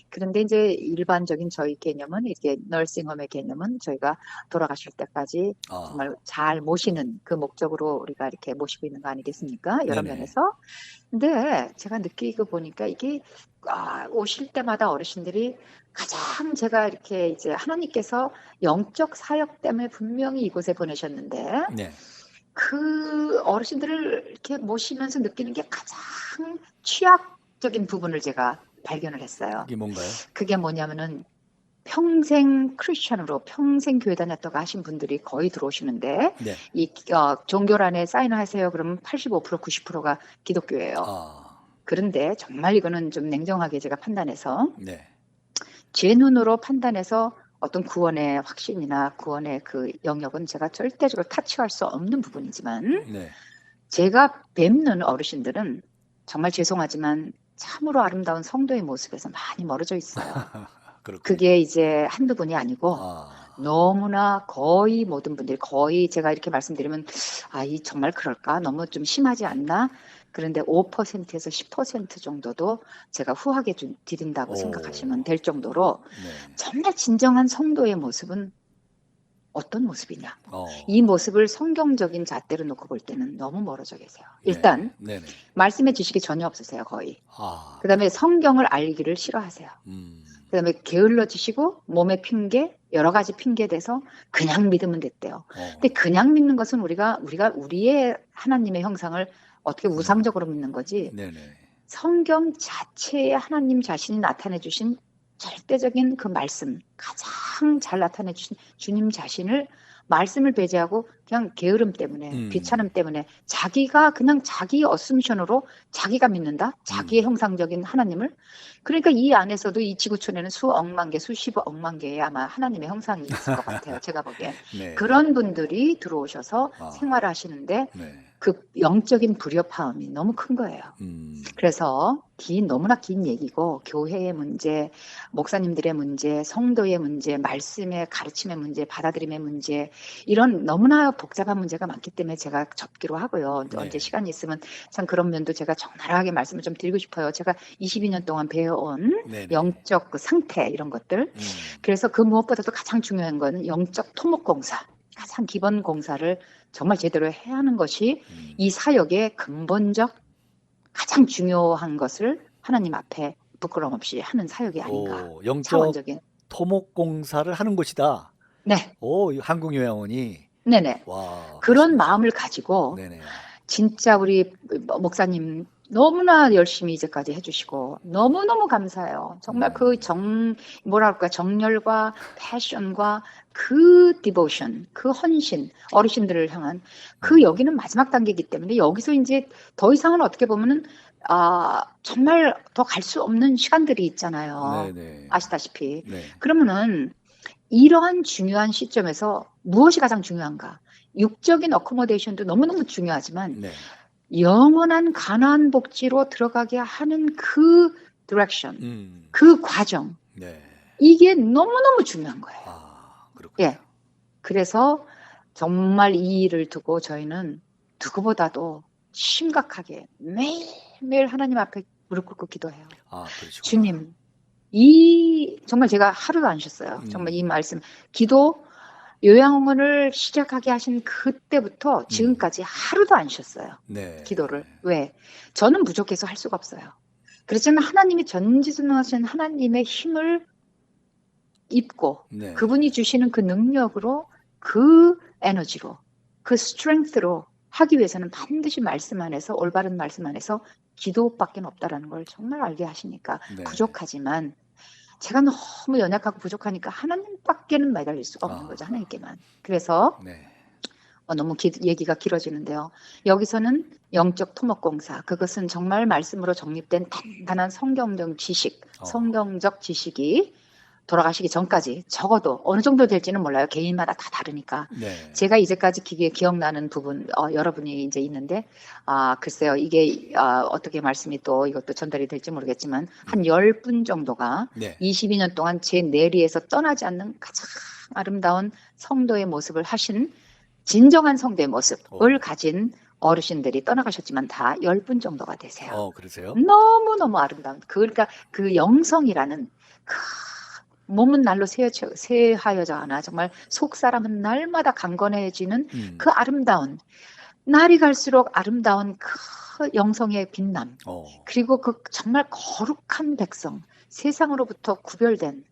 그런데 이제 일반적인 저희 개념은 이렇게 널싱홈의 개념은 저희가 돌아가실 때까지 아, 정말 잘 모시는 그 목적으로 우리가 이렇게 모시고 있는 거 아니겠습니까? 여러 네네. 면에서. 근데 제가 느끼고 보니까 이게 오실 때마다 어르신들이 가장 제가 이렇게 이제 하나님께서 영적 사역 때문에 분명히 이곳에 보내셨는데 네. 그 어르신들을 이렇게 모시면서 느끼는 게 가장 취약적인 부분을 제가 발견을 했어요. 이게 뭔가요? 그게 뭐냐면은 평생 크리스천으로 평생 교회 다녔다고 하신 분들이 거의 들어오시는데 네. 이 종교란에 사인하세요 그러면 85% 90%가 기독교예요. 아, 그런데 정말 이거는 좀 냉정하게 제가 판단해서 네. 제 눈으로 판단해서 어떤 구원의 확신이나 구원의 그 영역은 제가 절대적으로 타치할 수 없는 부분이지만 네. 제가 뵙는 어르신들은 정말 죄송하지만 참으로 아름다운 성도의 모습에서 많이 멀어져 있어요. 그렇군요. 그게 이제 한두 분이 아니고 아, 너무나 거의 모든 분들이 거의 제가 이렇게 말씀드리면 이 정말 그럴까? 너무 좀 심하지 않나? 그런데 5%에서 10% 정도도 제가 후하게 드린다고 오. 생각하시면 될 정도로 네. 정말 진정한 성도의 모습은 어떤 모습이냐? 어, 이 모습을 성경적인 잣대로 놓고 볼 때는 너무 멀어져 계세요. 일단 네. 네네. 말씀의 지식이 전혀 없으세요, 거의. 아, 그다음에 성경을 알기를 싫어하세요. 그다음에 게을러지시고 몸의 핑계, 여러 가지 핑계 대서 그냥 믿으면 됐대요. 근데 그냥 믿는 것은 우리가 우리의 하나님의 형상을 어떻게 우상적으로 믿는 거지. 네네. 성경 자체에 하나님 자신이 나타내 주신 절대적인 그 말씀, 가장 잘 나타내 주신 주님 자신을 말씀을 배제하고 그냥 게으름 때문에, 음. 귀찮음 때문에 자기가 그냥 자기 어쌔션으로 자기가 믿는다. 자기의 형상적인 하나님을. 그러니까 이 안에서도 이 지구촌에는 수억만 개, 수십억만 개의 아마 하나님의 형상이 있을 것 같아요. 제가 보기엔. 네. 그런 분들이 들어오셔서 아. 생활을 하시는데 네. 그 영적인 불협화음이 너무 큰 거예요. 그래서 너무나 긴 얘기고 교회의 문제, 목사님들의 문제, 성도의 문제, 말씀의 가르침의 문제, 받아들임의 문제 이런 너무나 복잡한 문제가 많기 때문에 제가 접기로 하고요. 네. 언제 시간이 있으면 참 그런 면도 제가 적나라하게 말씀을 좀 드리고 싶어요. 제가 22년 동안 배워온 네네. 영적 그 상태 이런 것들. 그래서 그 무엇보다도 가장 중요한 건 영적 토목공사. 가장 기본 공사를 정말 제대로 해야 하는 것이 이 사역의 근본적 가장 중요한 것을 하나님 앞에 부끄럼 없이 하는 사역이 아닌가. 오, 영적 차원적인. 토목공사를 하는 곳이다. 네, 오, 한국요양원이. 네네. 와. 그런 그렇습니다. 마음을 가지고 네네. 진짜 우리 목사님 너무나 열심히 이제까지 해주시고 너무너무 감사해요. 정말 그 뭐랄까 정열과 패션과 그 디보션, 그 헌신, 어르신들을 향한 그 여기는 마지막 단계이기 때문에 여기서 이제 더 이상은 어떻게 보면은 정말 더 갈 수 없는 시간들이 있잖아요. 네네. 아시다시피. 네. 그러면은 이러한 중요한 시점에서 무엇이 가장 중요한가? 육적인 어코모데이션도 너무너무 중요하지만 네. 영원한 가나안 복지로 들어가게 하는 그 디렉션, 그 과정, 네. 이게 너무너무 중요한 거예요. 아, 그렇군요. 예. 그래서 정말 이 일을 두고 저희는 누구보다도 심각하게 매일매일 하나님 앞에 무릎 꿇고 기도해요. 아, 그러시구나. 주님, 정말 제가 하루도 안 쉬었어요. 정말 이 말씀, 기도, 요양원을 시작하게 하신 그때부터 지금까지 하루도 안 쉬었어요. 네. 기도를. 왜? 저는 부족해서 할 수가 없어요. 그렇지만 하나님이 전지전능하신 하나님의 힘을 입고 네. 그분이 주시는 그 능력으로 그 에너지로 그 스트렝스로 하기 위해서는 반드시 말씀 안에서 올바른 말씀 안에서 기도밖에 없다라는 걸 정말 알게 하시니까 네. 부족하지만 제가 너무 연약하고 부족하니까 하나님밖에는 매달릴 수가 없는 거죠. 하나님께만. 그래서 네. 너무 얘기가 길어지는데요. 여기서는 영적 토목공사, 그것은 정말 말씀으로 정립된 단단한 성경적 지식, 성경적 지식이 돌아가시기 전까지 적어도 어느 정도 될지는 몰라요. 개인마다 다 다르니까. 네. 제가 이제까지 기억나는 부분, 여러분이 이제 있는데, 글쎄요, 이게 어떻게 말씀이 또 이것도 전달이 될지 모르겠지만, 한 10분 정도가 네. 22년 동안 제 내리에서 떠나지 않는 가장 아름다운 성도의 모습을 하신 진정한 성도의 모습을 가진 어르신들이 떠나가셨지만 다 10분 정도가 되세요. 그러세요? 너무너무 아름다운, 그러니까 그 영성이라는 몸은 날로 새하여져 가나 정말 속사람은 날마다 강건해지는 그 아름다운, 날이 갈수록 아름다운 그 영성의 빛남, 그리고 그 정말 거룩한 백성, 세상으로부터 구별된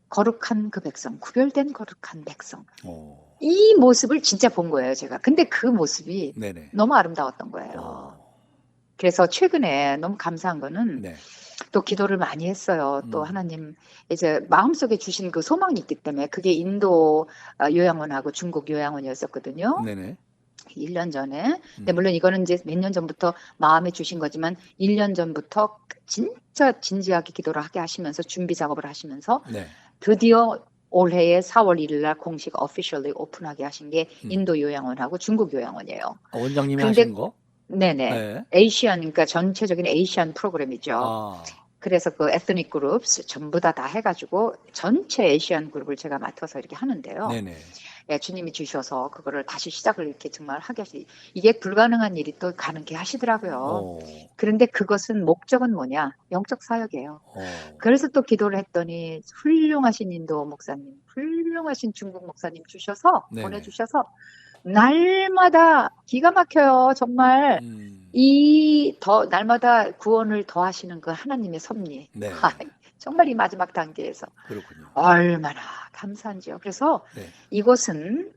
거룩한 그 백성, 구별된 거룩한 백성, 이 모습을 진짜 본 거예요, 제가. 근데 그 모습이 네네. 너무 아름다웠던 거예요. 그래서 최근에 너무 감사한 거는 네. 또 기도를 많이 했어요. 또 하나님 이제 마음속에 주신 그 소망이 있기 때문에 그게 인도 요양원하고 중국 요양원이었었거든요. 네네. 1년 전에. 근데 물론 이거는 이제 몇 년 전부터 마음에 주신 거지만 1년 전부터 진짜 진지하게 기도를 하게 하시면서 준비 작업을 하시면서 네. 드디어 올해의 4월 1일 날 공식 officially 오픈하게 하신 게 인도 요양원하고 중국 요양원이에요. 원장님이 근데- 하신 거? 네네. 네. 에이시안, 그러니까 전체적인 에이시안 프로그램이죠. 아, 그래서 그 에스닉 그룹 전부 다 해가지고 전체 에이시안 그룹을 제가 맡아서 이렇게 하는데요. 네네. 예, 주님이 주셔서 그거를 다시 시작을 이렇게 정말 하게 이게 불가능한 일이 또 가능케 하시더라고요. 그런데 그것은 목적은 뭐냐? 영적 사역이에요. 그래서 또 기도를 했더니 훌륭하신 인도 목사님, 훌륭하신 중국 목사님 주셔서 네네. 보내주셔서 날마다 기가 막혀요. 정말 날마다 구원을 더하시는 그 하나님의 섭리. 네. 정말 이 마지막 단계에서 그렇군요. 얼마나 감사한지요. 그래서 네. 이곳은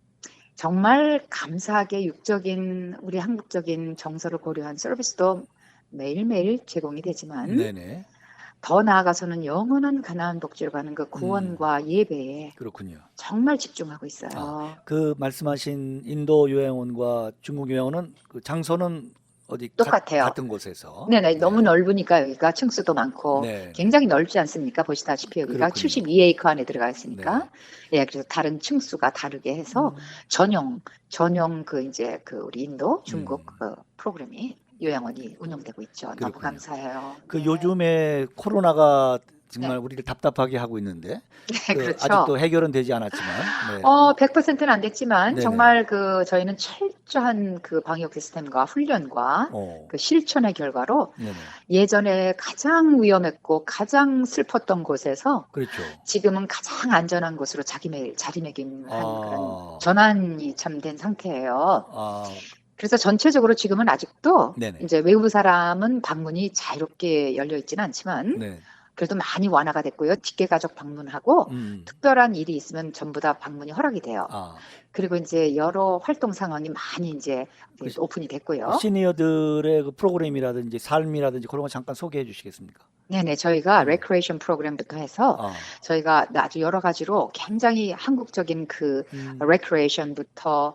정말 감사하게 육적인 우리 한국적인 정서를 고려한 서비스도 매일매일 제공이 되지만 네네. 더 나아가서는 영원한 가나안 복지로 가는 그 구원과 음. 예배에 그렇군요. 정말 집중하고 있어요. 그 말씀하신 인도 요양원과 중국 요양원은 그 장소는 어디 똑같아요. 같은 곳에서. 네네, 너무 넓으니까 여기가 층수도 많고 네. 굉장히 넓지 않습니까? 보시다시피 여기가 그렇군요. 72에이커 안에 들어가 있으니까. 네. 예, 그래서 다른 층수가 다르게 해서 전용 그 이제 그 우리 인도, 중국 그 프로그램이 요양원이 운영되고 있죠. 너무 그렇군요. 감사해요. 그 네. 요즘에 코로나가 정말 우리를 답답하게 하고 있는데 네, 그렇죠. 아직도 해결은 되지 않았지만 네. 100%는 안 됐지만 네네. 정말 그 저희는 철저한 그 방역 시스템과 훈련과 그 실천의 결과로 네네. 예전에 가장 위험했고 가장 슬펐던 곳에서 그렇죠. 지금은 가장 안전한 곳으로 자리매김한 아. 그런 전환이 참 된 상태예요. 아, 그래서 전체적으로 지금은 아직도 네네. 이제 외부 사람은 방문이 자유롭게 열려 있지는 않지만 네. 그래도 많이 완화가 됐고요. 직계 가족 방문하고 특별한 일이 있으면 전부 다 방문이 허락이 돼요. 아, 그리고 이제 여러 활동 상황이 많이 이제 그래서 오픈이 됐고요. 시니어들의 그 프로그램이라든지 삶이라든지 그런 거 잠깐 소개해 주시겠습니까? 네네, 저희가 네. 레크레이션 프로그램부터 해서 아, 저희가 아주 여러 가지로 굉장히 한국적인 그 레크레이션부터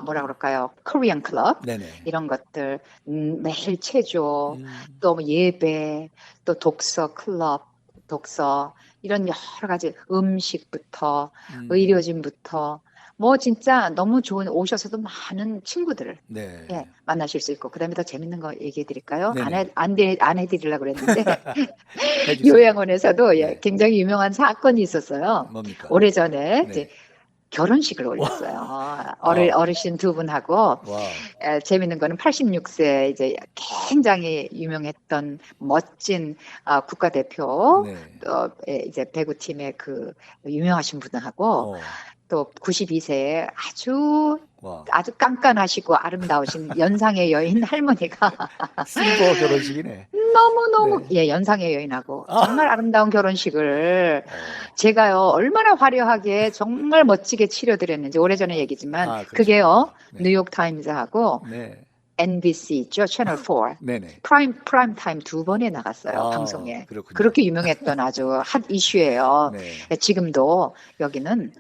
뭐라 그럴까요? 코리안 클럽 네네. 이런 것들, 매일 체조, 음, 또 뭐 예배, 또 독서 클럽, 독서 이런 여러 가지 음식부터 의료진부터 뭐 진짜 너무 좋은 오셔서도 많은 친구들을 네. 예, 만나실 수 있고 그다음에 더 재밌는 거 얘기해 드릴까요? 네네. 안 해드리려고 그랬는데 해주세요. 요양원에서도 예, 네. 굉장히 유명한 사건이 있었어요. 뭡니까? 오래전에 네. 이제 결혼식을 올렸어요. 어르신 두 분하고 와. 재밌는 거는 86세 이제 굉장히 유명했던 멋진 국가대표 네. 이제 배구팀의 그 유명하신 분하고 또 92세에 와. 아주 깐깐하시고 아름다우신 연상의 여인 할머니가 실버 결혼식이네. 너무너무 네. 연상의 여인하고 정말 아름다운 결혼식을 제가요 얼마나 화려하게 정말 멋지게 치료드렸는지 오래전에 얘기지만 그렇죠. 그게요 네. 뉴욕타임즈하고 네. NBC 있죠 채널 4 네네. 프라임 타임 두 번에 나갔어요 방송에. 그렇군요. 그렇게 유명했던 아주 핫 이슈예요. 네. 지금도 여기는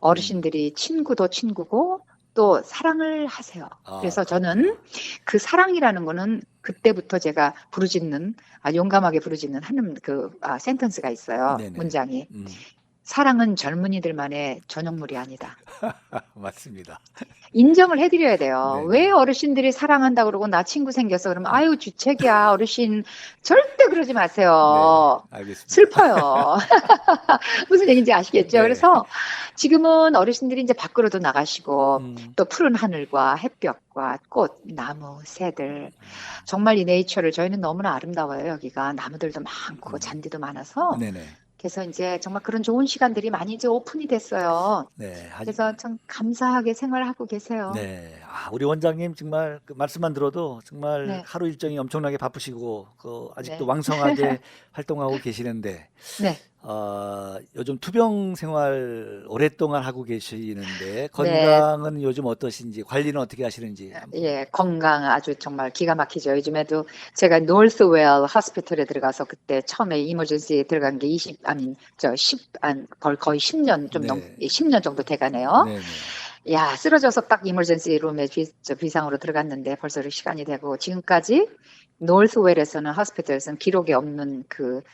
어르신들이 친구도 친구고 또 사랑을 하세요. 그래서 저는 그 사랑이라는 거는 그때부터 제가 용감하게 부르짖는 하는 그 센텐스가 있어요. 네네. 문장이. 사랑은 젊은이들만의 전용물이 아니다. 맞습니다. 인정을 해드려야 돼요. 네네. 왜 어르신들이 사랑한다 그러고 나 친구 생겼어 그러면 아유 주책이야 어르신 절대 그러지 마세요. 네, 알겠습니다. 슬퍼요. 무슨 얘기인지 아시겠죠? 네. 그래서 지금은 어르신들이 이제 밖으로도 나가시고 또 푸른 하늘과 햇볕과 꽃, 나무, 새들 정말 이 네이처를 저희는 너무나 아름다워요. 여기가 나무들도 많고 잔디도 많아서 네네. 그래서 이제 정말 그런 좋은 시간들이 많이 이제 오픈이 됐어요. 네. 그래서 참 감사하게 생활하고 계세요. 네. 우리 원장님 정말 그 말씀만 들어도 정말 네. 하루 일정이 엄청나게 바쁘시고 아직도 네. 왕성하게 활동하고 계시는데 네. 요즘 투병 생활 오랫동안 하고 계시는데 건강은 요즘 어떠신지 관리는 어떻게 하시는지. 예, 건강 아주 정말 기가 막히죠. 요즘에도 제가 노스웰 호스피털에 들어가서 그때 처음에 이머전시에 들어간 게 거의 10년 좀 네. 10년 정도 돼가네요. 네네. 야, 쓰러져서 딱 이머전시 룸에 비상으로 들어갔는데 벌써 시간이 되고 지금까지 노스웰에서는 호스피털에서는 기록에 없는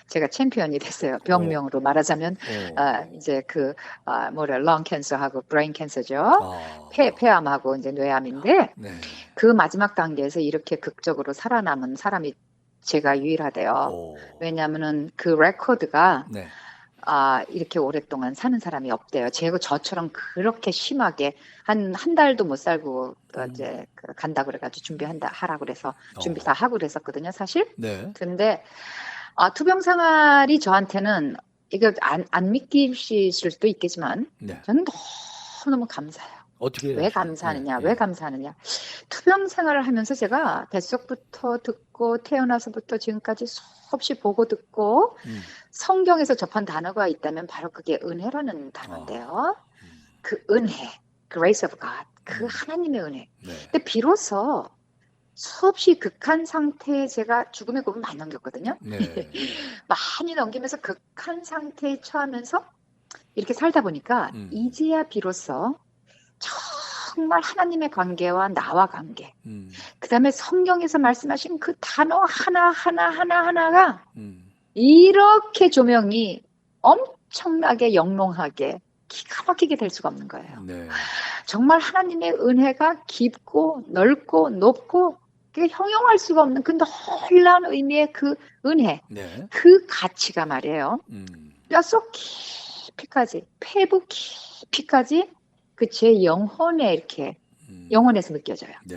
제가 챔피언이 됐어요. 병명으로 말하자면 이제 런 캔서하고 브레인 캔서죠. 폐암하고 이제 뇌암인데 네. 그 마지막 단계에서 이렇게 극적으로 살아남은 사람이 제가 유일하대요. 왜냐하면은 그 레코드가 네. 이렇게 오랫동안 사는 사람이 없대요. 저처럼 그렇게 심하게 한 달도 못 살고 이제 간다 그래가지고 하라 그래서 준비 다 하고 그랬었거든요, 사실. 네. 근데 투병 생활이 저한테는 이거 안 믿기실 수도 있겠지만 네. 저는 너무 감사해요. 어떻게 왜 감사하느냐? 왜 감사하느냐? 투병 생활을 하면서 제가 뱃속부터 듣고 태어나서부터 지금까지 수없이 보고 듣고 성경에서 접한 단어가 있다면 바로 그게 은혜라는 단어인데요. 그 은혜, grace of God, 그 하나님의 은혜. 네. 근데 비로소 수없이 극한 상태에 제가 죽음의 꿈을 많이 넘겼거든요. 네. 많이 넘기면서 극한 상태에 처하면서 이렇게 살다 보니까 이제야 비로소 정말 하나님의 관계와 나와 관계, 그다음에 성경에서 말씀하신 그 단어 하나하나가 이렇게 조명이 엄청나게 영롱하게 기가 막히게 될 수가 없는 거예요. 네. 정말 하나님의 은혜가 깊고 넓고 높고 형용할 수가 없는 그 놀라운 의미의 그 은혜, 네. 그 가치가 말이에요. 뼛속 깊이까지, 폐부 깊이까지 그 제 영혼에 이렇게 영혼에서 느껴져요. 네.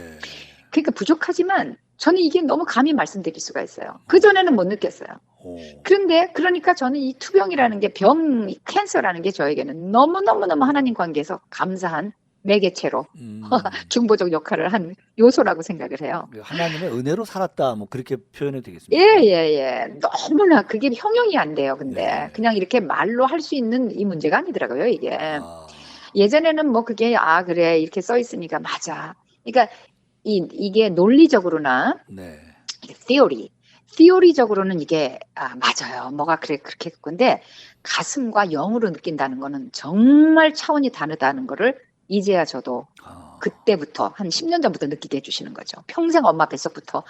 그러니까 부족하지만 저는 이게 너무 감히 말씀드릴 수가 있어요. 그전에는 못 느꼈어요. 그런데 그러니까 저는 이 투병이라는 게 캔서라는 게 저에게는 너무너무너무 하나님 관계에서 감사한 매개체로 중보적 역할을 한 요소라고 생각을 해요. 하나님의 은혜로 살았다, 뭐 그렇게 표현해도 되겠습니다. 예. 너무나 그게 형용이 안 돼요. 근데 네. 그냥 이렇게 말로 할 수 있는 이 문제가 아니더라고요, 이게. 아, 예전에는 뭐 그게 그래 이렇게 써 있으니까 맞아. 그러니까 이게 논리적으로나 네. theory적으로는 이게 맞아요. 뭐가 그렇게 근데 가슴과 영으로 느낀다는 거는 정말 차원이 다르다는 거를 이제야 저도 그때부터 한 10년 전부터 느끼게 해주시는 거죠. 평생 엄마 뱃속부터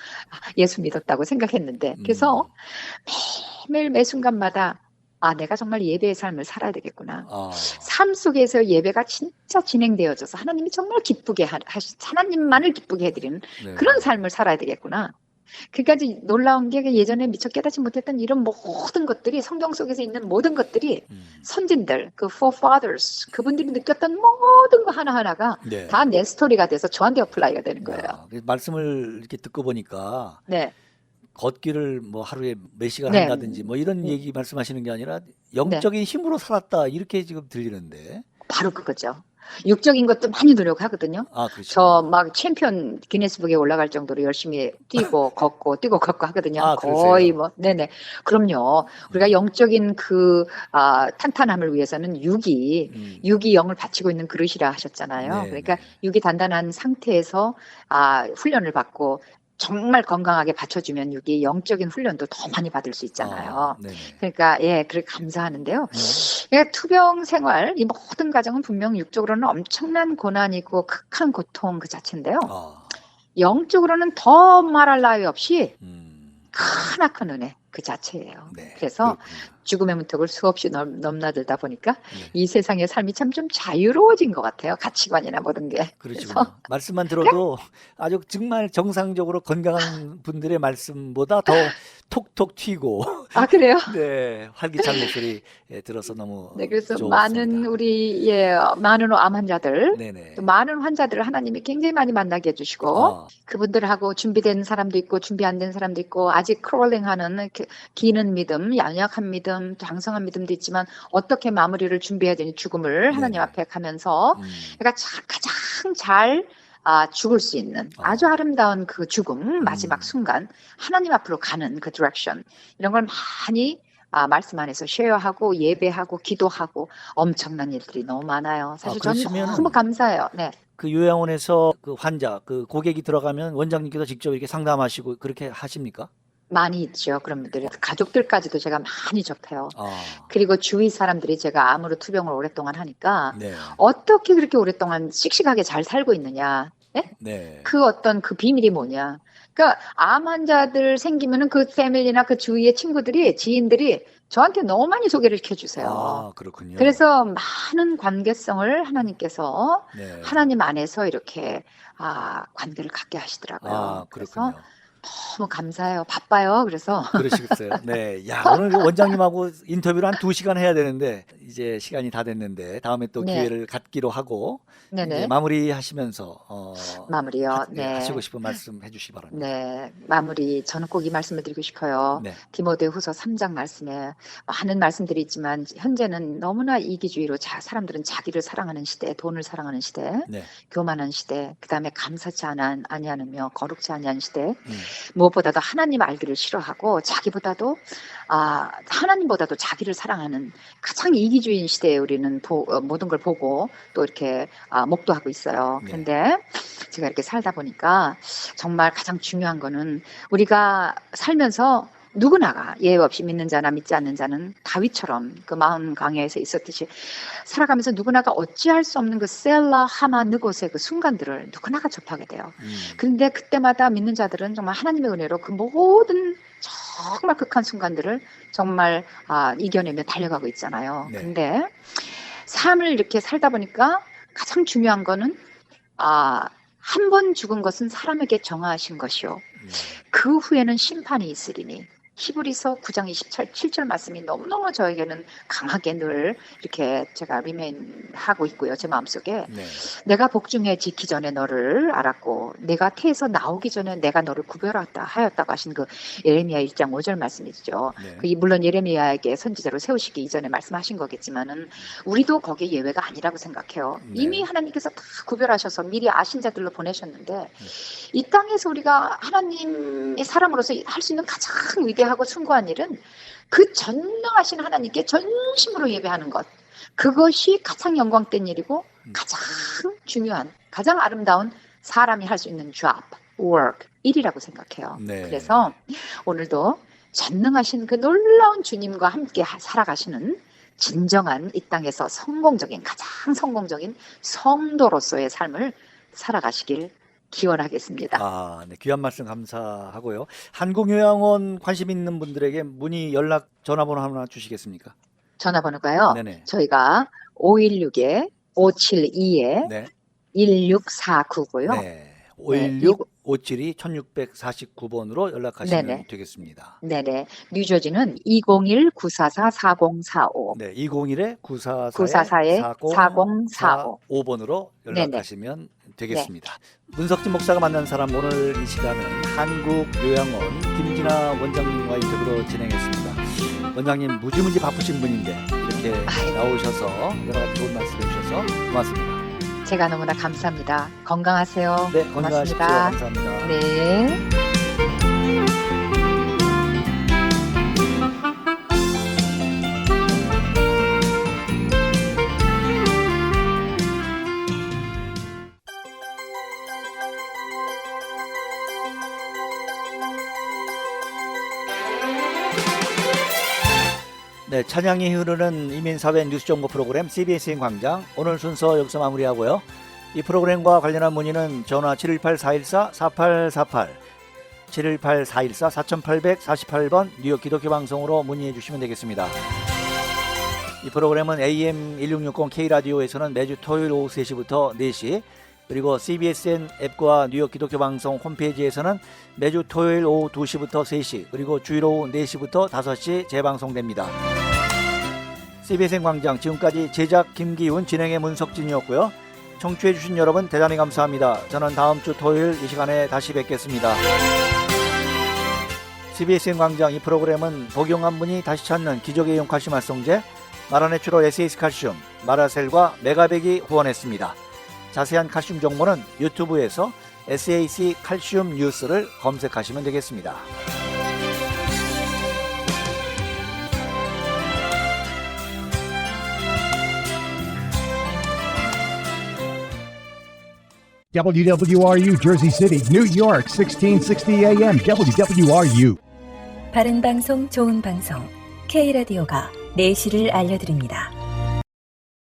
예수 믿었다고 생각했는데 그래서 매일 매 순간마다 내가 정말 예배의 삶을 살아야 되겠구나. 삶 속에서 예배가 진짜 진행되어져서 하나님이 정말 기쁘게 하나님만을 기쁘게 해드리는 네. 그런 삶을 살아야 되겠구나. 그까지 놀라운 게 예전에 미처 깨닫지 못했던 이런 모든 것들이 성경 속에서 있는 모든 것들이 선진들, 그 forefathers 그분들이 느꼈던 모든 거 하나하나가 네. 다 내 스토리가 돼서 저한테 어플라이가 되는 거예요. 말씀을 이렇게 듣고 보니까 네. 걷기를 뭐 하루에 몇 시간 네. 한다든지 뭐 이런 얘기 말씀하시는 게 아니라 영적인 힘으로 살았다 이렇게 지금 들리는데. 바로 그거죠. 육적인 것도 많이 노력하거든요. 그렇죠. 저 막 챔피언 기네스북에 올라갈 정도로 열심히 뛰고 걷고 하거든요. 거의 그러세요? 뭐 네네. 그럼요. 우리가 영적인 그 탄탄함을 위해서는 육이 영을 바치고 있는 그릇이라 하셨잖아요. 네, 그러니까 네. 육이 단단한 상태에서 훈련을 받고 정말 건강하게 받쳐주면 육이 영적인 훈련도 더 많이 받을 수 있잖아요. 네네. 그러니까 그렇게 감사하는데요. 투병 생활 이 모든 과정은 분명 육적으로는 엄청난 고난이고 극한 고통 그 자체인데요. 영적으로는 더 말할 나위 없이 크나큰 은혜 그 자체예요. 네, 그래서 그렇군요. 죽음의 문턱을 수없이 넘나들다 보니까 네. 이 세상의 삶이 참 좀 자유로워진 것 같아요. 가치관이나 모든 게. 그렇죠. 말씀만 들어도 아주 정말 정상적으로 건강한 분들의 말씀보다 더 톡톡 튀고 그래요? 네, 활기찬 목소리 들어서 너무 네, 그래서 좋습니다. 많은 우리 많은 암 환자들, 네네. 또 많은 환자들을 하나님이 굉장히 많이 만나게 해주시고 그분들하고 준비된 사람도 있고 준비 안 된 사람도 있고 아직 크롤링하는 기는 믿음, 연약한 믿음, 장성한 믿음도 있지만 어떻게 마무리를 준비해야 되니 죽음을 하나님 네네. 앞에 가면서 그러니까 가장 잘 죽을 수 있는 아주 아름다운 그 죽음 마지막 순간 하나님 앞으로 가는 그 디렉션 이런 걸 많이 말씀 안에서 쉐어하고 예배하고 기도하고 엄청난 일들이 너무 많아요. 사실 저는 그러시면은 너무 감사해요. 네. 그 요양원에서 그 환자, 그 고객이 들어가면 원장님께서 직접 이렇게 상담하시고 그렇게 하십니까? 많이 있죠. 그런 분들이 가족들까지도 제가 많이 접해요. 아, 그리고 주위 사람들이 제가 암으로 투병을 오랫동안 하니까 네, 어떻게 그렇게 오랫동안 씩씩하게 잘 살고 있느냐. 예? 네. 그 어떤 그 비밀이 뭐냐. 그러니까 암 환자들 생기면은 그 패밀리나 그 주위의 친구들이 지인들이 저한테 너무 많이 소개를 시켜주세요. 그렇군요. 그래서 많은 관계성을 하나님께서 네. 하나님 안에서 이렇게 관계를 갖게 하시더라고요. 그렇군요. 그래서 너무 감사해요. 바빠요. 그래서 그러시겠어요. 네. 야, 오늘 원장님하고 인터뷰를 한 2시간 해야 되는데 이제 시간이 다 됐는데 다음에 또 네. 기회를 갖기로 하고 네네. 이제 마무리하시면서 마무리요. 네. 하시고 싶은 말씀 해주시기 바랍니다. 네, 마무리. 저는 꼭 이 말씀을 드리고 싶어요. 네. 디모데후서 3장 말씀에 많은 말씀들이 있지만 현재는 너무나 이기주의로 사람들은 자기를 사랑하는 시대, 돈을 사랑하는 시대, 네. 교만한 시대, 그다음에 감사치 아니하며 거룩치 아니한 시대, 무엇보다도 하나님 알기를 싫어하고 자기보다도 하나님보다도 자기를 사랑하는 가장 이기주의인 시대에 우리는 모든 걸 보고 또 이렇게 목도하고 있어요. 네. 그런데 제가 이렇게 살다 보니까 정말 가장 중요한 거는 우리가 살면서 누구나가 예외 없이 믿는 자나 믿지 않는 자는 다윗처럼 그 마음 강야에서 있었듯이 살아가면서 누구나가 어찌할 수 없는 그 셀라 하마 느곳의 그 순간들을 누구나가 접하게 돼요. 그런데 그때마다 믿는 자들은 정말 하나님의 은혜로 그 모든 정말 극한 순간들을 정말 이겨내며 달려가고 있잖아요. 네. 근데 삶을 이렇게 살다 보니까 가장 중요한 거는 한 번 죽은 것은 사람에게 정하신 것이요. 그 후에는 심판이 있으리니. 히브리서 9장 27절 말씀이 너무너무 저에게는 강하게 늘 이렇게 제가 리메인하고 있고요. 제 마음속에 네. 내가 복중에 지기 전에 너를 알았고 내가 태에서 나오기 전에 내가 너를 구별하였다 하였다고 하신 그 예레미야 1장 5절 말씀이죠. 네. 물론 예레미야에게 선지자로 세우시기 이전에 말씀하신 거겠지만은 우리도 거기에 예외가 아니라고 생각해요. 네. 이미 하나님께서 다 구별하셔서 미리 아신 자들로 보내셨는데 이 땅에서 우리가 하나님의 사람으로서 할 수 있는 가장 위대하고 숭고한 일은 그 전능하신 하나님께 전심으로 예배하는 것. 그것이 가장 영광된 일이고 가장 중요한, 가장 아름다운 사람이 할 수 있는 job, work, 일이라고 생각해요. 네. 그래서 오늘도 전능하신 그 놀라운 주님과 함께 살아가시는 진정한 이 땅에서 성공적인, 가장 성공적인 성도로서의 삶을 살아가시길 기원하겠습니다. 네. 귀한 말씀 감사하고요. 한국요양원 관심 있는 분들에게 문의 연락 전화번호 하나 주시겠습니까? 전화번호가요. 네네. 저희가 516-572-1649고요. 네. 1649고요. 네. 516-572-1649번으로 연락하시면 네네. 되겠습니다. 네네. 뉴저지는 201-944-4045. 네. 201-944-4045 944-4045. 연락하시면 되겠습니다. 문석진 목사가 만난 사람, 오늘 이 시간은 한국요양원 김진아 원장님과 인터뷰로 진행했습니다. 원장님 무지무지 바쁘신 분인데 이렇게 나오셔서 여러 가지 좋은 말씀 해주셔서 고맙습니다. 제가 너무나 감사합니다. 건강하세요. 네, 건강하십시오. 고맙습니다. 감사합니다. 네. 네, 찬양이 흐르는 이민사회 뉴스 정보 프로그램 CBS인 광장, 오늘 순서 여기서 마무리하고요. 이 프로그램과 관련한 문의는 전화 718-414-4848, 718-414-4848번 뉴욕 기독교 방송으로 문의해 주시면 되겠습니다. 이 프로그램은 AM 1660 K라디오에서는 매주 토요일 오후 3시부터 4시, 그리고 CBSN 앱과 뉴욕 기독교 방송 홈페이지에서는 매주 토요일 오후 2시부터 3시, 그리고 주일 오후 4시부터 5시 재방송됩니다. CBSN 광장, 지금까지 제작 김기훈, 진행의 문석진이었고요. 청취해주신 여러분 대단히 감사합니다. 저는 다음 주 토요일 이 시간에 다시 뵙겠습니다. CBSN 광장, 이 프로그램은 복용한 분이 다시 찾는 기적의 이온 칼슘 활성제, 마라내추럴 SS 칼슘, 마라셀과 메가백이 후원했습니다. 자세한 칼슘 정보는 유튜브에서 SAC 칼슘 뉴스를 검색하시면 되겠습니다. WWRU Jersey City, New York, 1660 AM, WWRU. 바른 방송, 좋은 방송, K라디오가 4시를 알려드립니다.